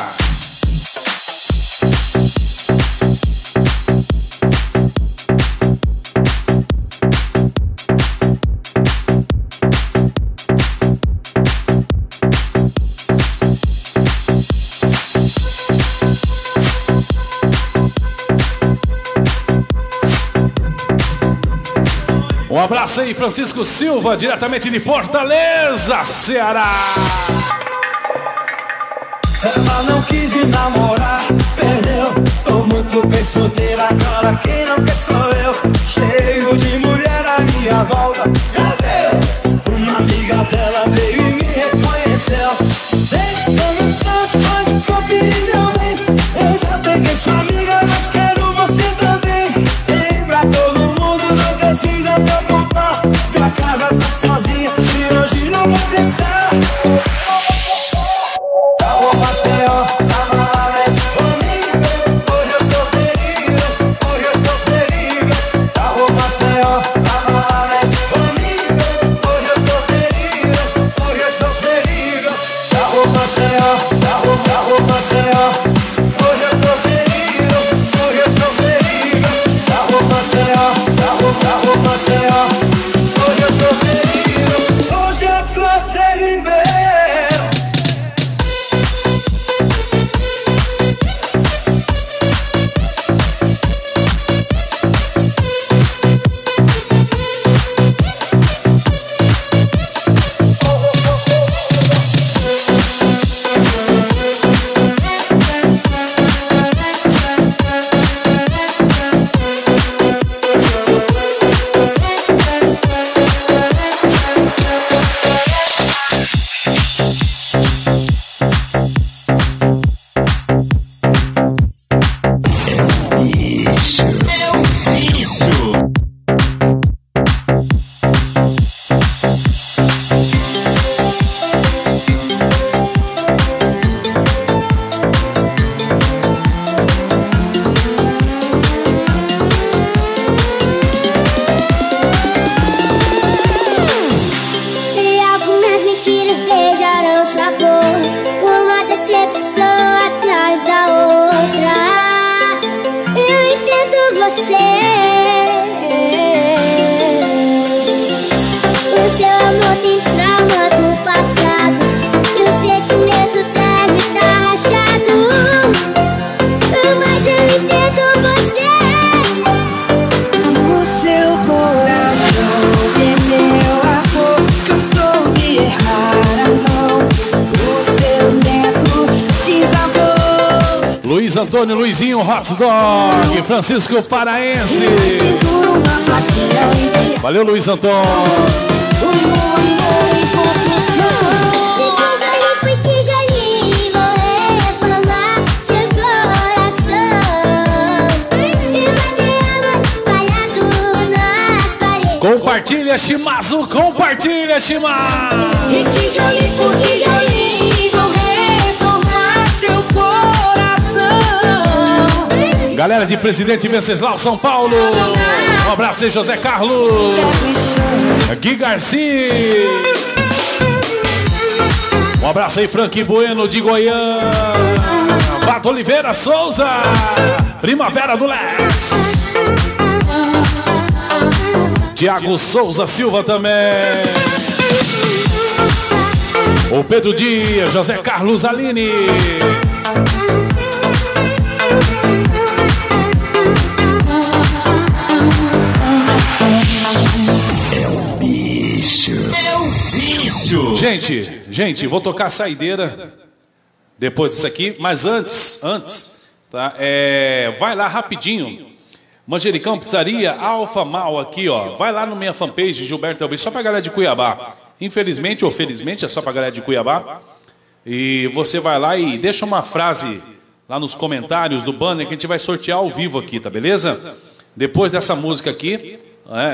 Um abraço aí, Francisco Silva, diretamente de Fortaleza, Ceará. Ela não quis me namorar, perdeu. Tô muito bem solteiro agora, quem não quer sou eu. Cheio de mulher à minha volta, meu Deus. Uma amiga dela veio e me reconheceu. Sei que somos nós, pode conferir meu bem. Eu já peguei sua amiga, mas quero você também. Lembra todo mundo, não precisa preocupar. Minha casa tá sozinha e hoje não vai prestar. Hoje eu tô feliz, hoje eu tô feliz. Luiz Antônio, Luizinho, Hot Dog, Francisco Paraense. Valeu, Luiz Antônio. Compartilha, Shimazu, compartilha, Shimazu. E tijolinho por tijolinho vou reformar seu coração. Galera de Presidente Venceslau, São Paulo. Um abraço aí, José Carlos. Gui Garcia. Um abraço aí, Frank Bueno de Goiânia. Pato Oliveira Souza. Primavera do Lex. Tiago Souza Silva também. O Pedro Dias, José Carlos Aline. É o bicho. É o bicho. Gente, vou tocar a saideira depois disso aqui, mas antes, tá? Vai lá rapidinho. Manjericão, Pizzaria, Alfa Mal aqui, ó. Vai lá no minha fanpage, Gilberto Elbis, só pra galera de Cuiabá. Infelizmente ou felizmente, é só pra galera de Cuiabá. E você vai lá e deixa uma frase lá nos comentários do banner que a gente vai sortear ao vivo aqui, tá beleza? Depois dessa música aqui,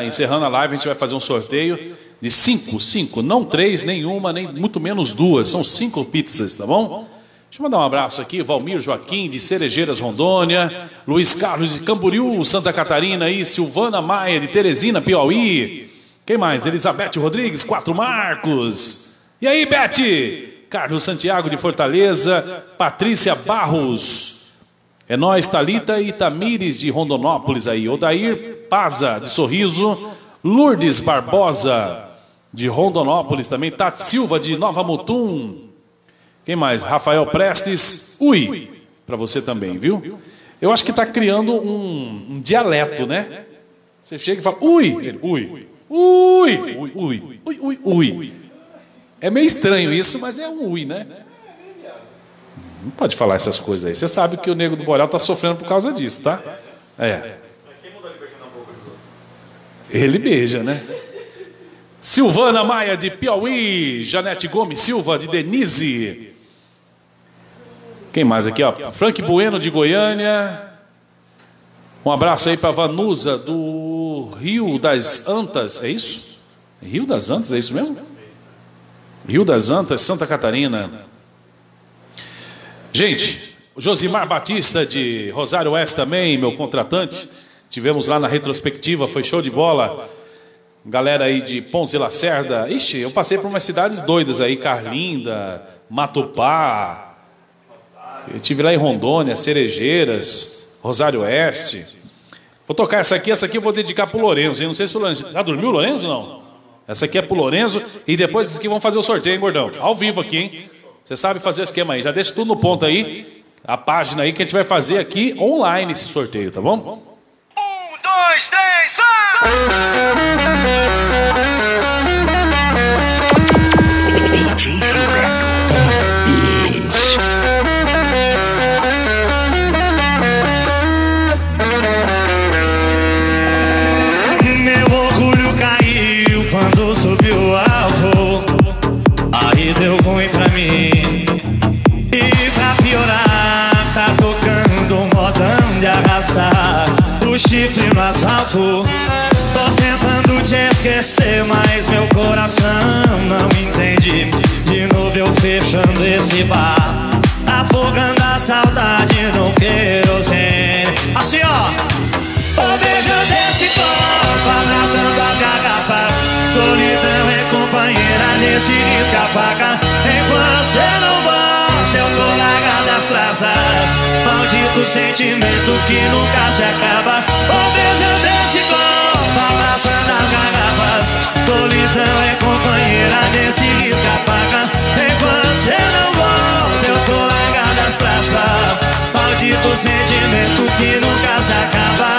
encerrando a live, a gente vai fazer um sorteio de 5, não 3, nenhuma, nem muito menos 2. São 5 pizzas, tá bom? Deixa eu mandar um abraço aqui, Valmir Joaquim, de Cerejeiras, Rondônia, Luiz Carlos, de Camboriú, Santa Catarina, e Silvana Maia, de Teresina, Piauí. Quem mais? Elizabeth Rodrigues, 4 Marcos. E aí, Beth? Carlos Santiago, de Fortaleza, Patrícia Barros. É nós, Thalita e Tamires, de Rondonópolis aí. Odair Paza, de Sorriso. Lourdes Barbosa, de Rondonópolis também. Tati Silva, de Nova Mutum. Quem mais? Rafael Prestes. Ui, para você também, viu? Eu acho que está criando um dialeto, né? Você chega e fala, ui, ui, ui, ui, ui, ui, ui. É meio estranho isso, mas é um ui, né? Não pode falar essas coisas aí. Você sabe que o Nego do Borel está sofrendo por causa disso, tá? Ele beija, né? Silvana Maia, de Piauí. Janete Gomes Silva, de Denise. Quem mais aqui, ó? Frank Bueno, de Goiânia. Um abraço aí para Vanusa, do Rio das Antas. É isso? Rio das Antas, é isso mesmo? Rio das Antas, Santa Catarina. Gente, Josimar Batista, de Rosário Oeste também, meu contratante. Tivemos lá na retrospectiva, foi show de bola. Galera aí de Pontes de Lacerda. Ixi, eu passei por umas cidades doidas aí, Carlinda, Matupá. Eu estive lá em Rondônia, Cerejeiras, Rosário Oeste. Vou tocar essa aqui eu vou dedicar pro Lorenzo. Eu não sei se o Lorenzo... Já dormiu o Lorenzo, não? Essa aqui é pro Lorenzo. E depois aqui vamos fazer o sorteio, hein, gordão? Ao vivo aqui, hein? Você sabe fazer o esquema aí. Já deixa tudo no ponto aí. A página aí que a gente vai fazer aqui online esse sorteio, tá bom? 1, 2, 3, Meu orgulho caiu quando subiu o álcool. Aí deu ruim pra mim. E pra piorar, tá tocando um modão de arrastar o chifre no asfalto. Tô tentando te esquecer, mas meu coração não entende. De novo eu fechando esse bar, afogando a saudade no querosene. Assim ó, tô beijando esse copo, abraçando as garrafas. Solidão é companheira nesse risca-faca. Enquanto cê não volta, eu tô largado as traças. Maldito sentimento que nunca se acaba. Tô beijando esse copo, abraçando as garrafas. Solidão é companheira nesse risca-faca. Enquanto cê não volta, eu tô largado as traças. Maldito sentimento que nunca se acaba.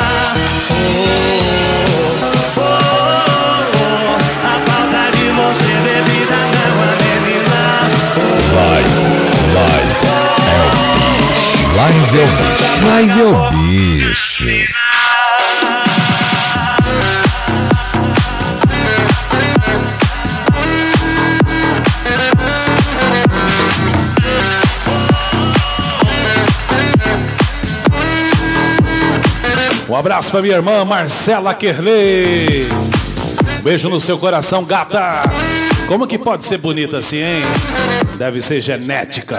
A falta de você, bebida não ameniza. Live, é o bicho. Live Live é o bicho. Live é o bicho. Um abraço pra minha irmã Marcela Kerley. Um beijo no seu coração, gata. Como que pode ser bonita assim, hein? Deve ser genética.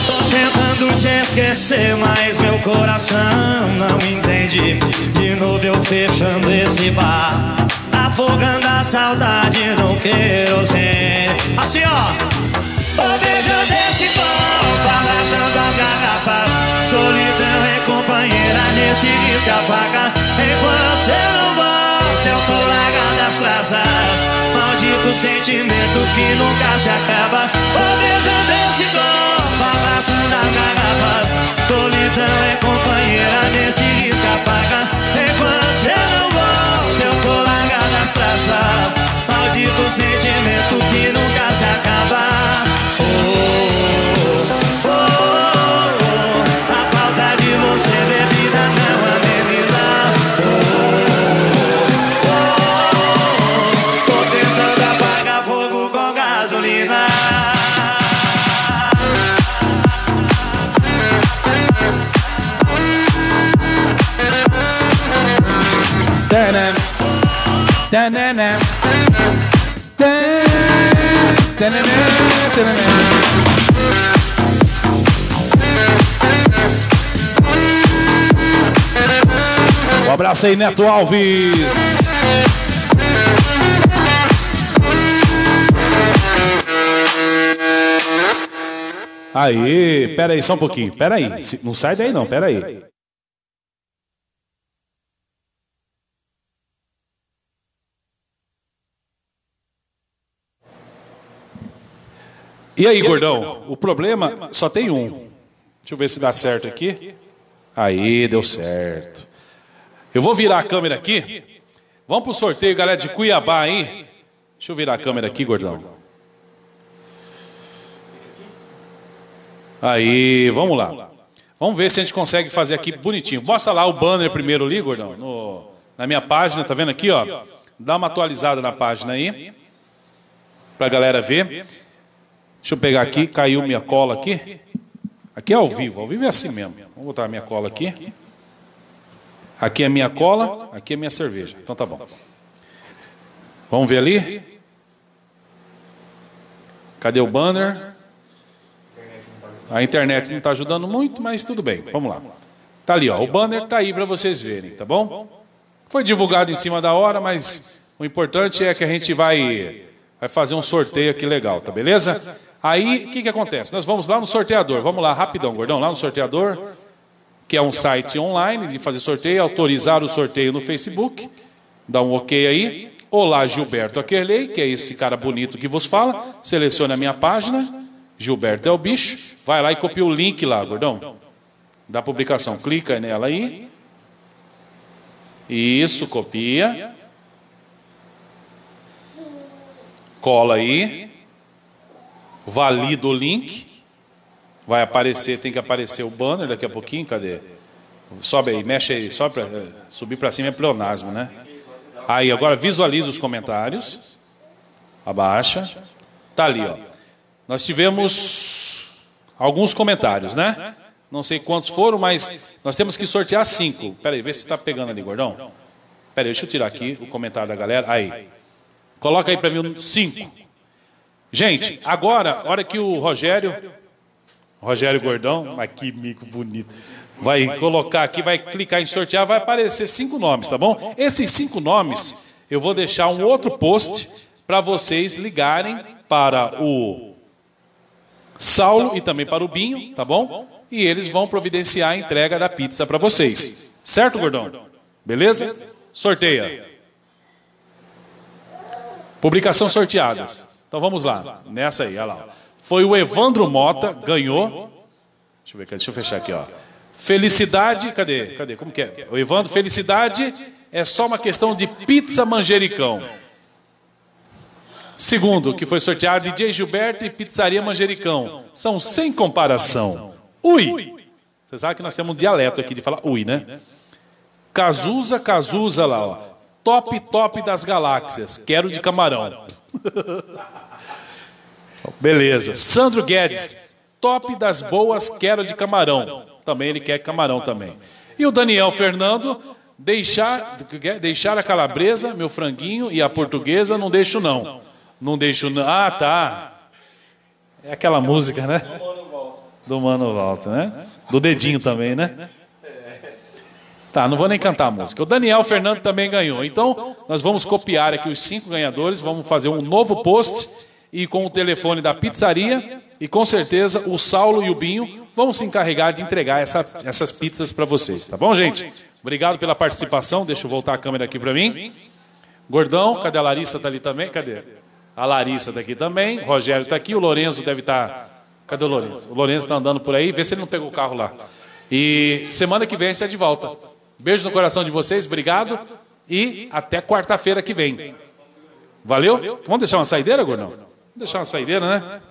Tô tentando te esquecer, mas meu coração não entende. De novo eu fechando esse bar, afogando a saudade no querosene. Assim, ó. O beijo desse copo, abraçando as garrafas. Solidão é companheira nesse risca-faca. Enquanto você não volta, eu tô largando as traças. Maldito sentimento que nunca se acaba. O beijo desse copo, abraçando as garrafas. Solidão é companheira nesse risca-faca. Enquanto você não volta, eu tô largando as traças. Maldito sentimento que nunca se acaba. A falta de você, bebida, não ameniza. Tô tentando apagar fogo com gasolina. Tanana, tanana, tanana, tanana. Um abraço aí, Neto Alves. Aí, pera aí só um pouquinho. Pera aí, não sai daí não, pera aí. E aí, gordão? O problema só tem um. Deixa eu ver se dá certo aqui. Aí, deu certo. Eu vou virar a câmera aqui. Vamos pro sorteio, galera de Cuiabá aí. Deixa eu virar a câmera aqui, gordão. Aí, vamos lá. Vamos ver se a gente consegue fazer aqui bonitinho. Mostra lá o banner primeiro ali, gordão. Na minha página, tá vendo aqui, ó? Dá uma atualizada na página aí. Pra galera ver. Deixa eu pegar aqui, caiu minha cola aqui. Aqui é ao vivo é assim mesmo. Vamos botar a minha cola aqui. Aqui é minha cola, aqui é minha cerveja. Então tá bom. Vamos ver ali? Cadê o banner? A internet não está ajudando muito, mas tudo bem. Vamos lá. Tá ali, ó. O banner tá aí para vocês verem, tá bom? Foi divulgado em cima da hora, mas o importante é que a gente vai fazer um sorteio aqui legal, tá beleza? Aí, o que acontece? Nós vamos lá no sorteador. Vamos lá, rapidão, gordão. Lá no sorteador, que é um site online de fazer sorteio, autorizar o sorteio no Facebook. Dá um ok aí. Olá, Gilberto Akerley, que é esse cara bonito que vos fala. Selecione a minha página. Gilberto é o bicho. Vai lá e copia o link lá, gordão. Da publicação. Clica nela aí. Isso, copia. Cola aí. Valida o link. Vai aparecer, tem que aparecer o banner daqui a pouquinho. Cadê? Sobe aí, mexe aí. Só para subir para cima é pleonasmo, né? Aí, agora visualiza os comentários. Abaixa. Tá ali, ó. Nós tivemos alguns comentários, né? Não sei quantos foram, mas nós temos que sortear 5. Espera aí, vê se está pegando ali, gordão. Espera aí, deixa eu tirar aqui o comentário da galera. Aí. Coloca aí para mim 5. Gente, agora, a hora que o Rogério Gordão, mas que mico bonito, vai colocar aqui, vai clicar em sortear, vai aparecer 5 nomes, tá bom? Esses 5 nomes, eu vou deixar um outro post para vocês ligarem para o Saulo e também para o Binho, tá bom? E eles vão providenciar a entrega da pizza para vocês. Certo, gordão? Beleza? Sorteia. Publicação sorteadas. Então vamos lá. Nessa aí, olha lá. Foi o Evandro Mota, ganhou. Deixa eu ver, deixa eu fechar aqui, ó. Felicidade, cadê? Como que é? O Evandro, felicidade é só uma questão de pizza manjericão. Segundo, que foi sorteado, DJ Gilberto e Pizzaria Manjericão. São sem comparação. Ui! Você sabe que nós temos um dialeto aqui de falar ui, né? Cazuza lá, ó. Top das galáxias. Quero de camarão. Beleza. Sandro Guedes. Top das boas, quero de camarão. Também ele quer camarão também. E o Daniel Fernando, deixar a calabresa, meu franguinho, e a portuguesa, não deixo não. Não deixo não. Ah, tá. É aquela música, né? Do Mano Walter, né? Do dedinho também, né? Tá, não vou nem cantar a música. O Daniel Fernando também ganhou. Então, nós vamos copiar aqui os 5 ganhadores, vamos fazer um novo post e com o telefone da pizzaria e com certeza o Saulo e o Binho vão se encarregar de entregar essas pizzas para vocês, tá bom, gente? Obrigado pela participação. Deixa eu voltar a câmera aqui para mim. Gordão, cadê a Larissa? Tá ali também? Cadê? A Larissa tá aqui também. O Rogério tá aqui. O Lorenzo deve estar... Cadê o Lorenzo? O Lorenzo tá andando por aí. Vê se ele não pegou o carro lá. E semana que vem a gente é de volta. Beijo no coração de vocês. Obrigado. E até quarta-feira que vem. Valeu? Vamos deixar uma saideira, Gordão? Vamos deixar uma saideira, né?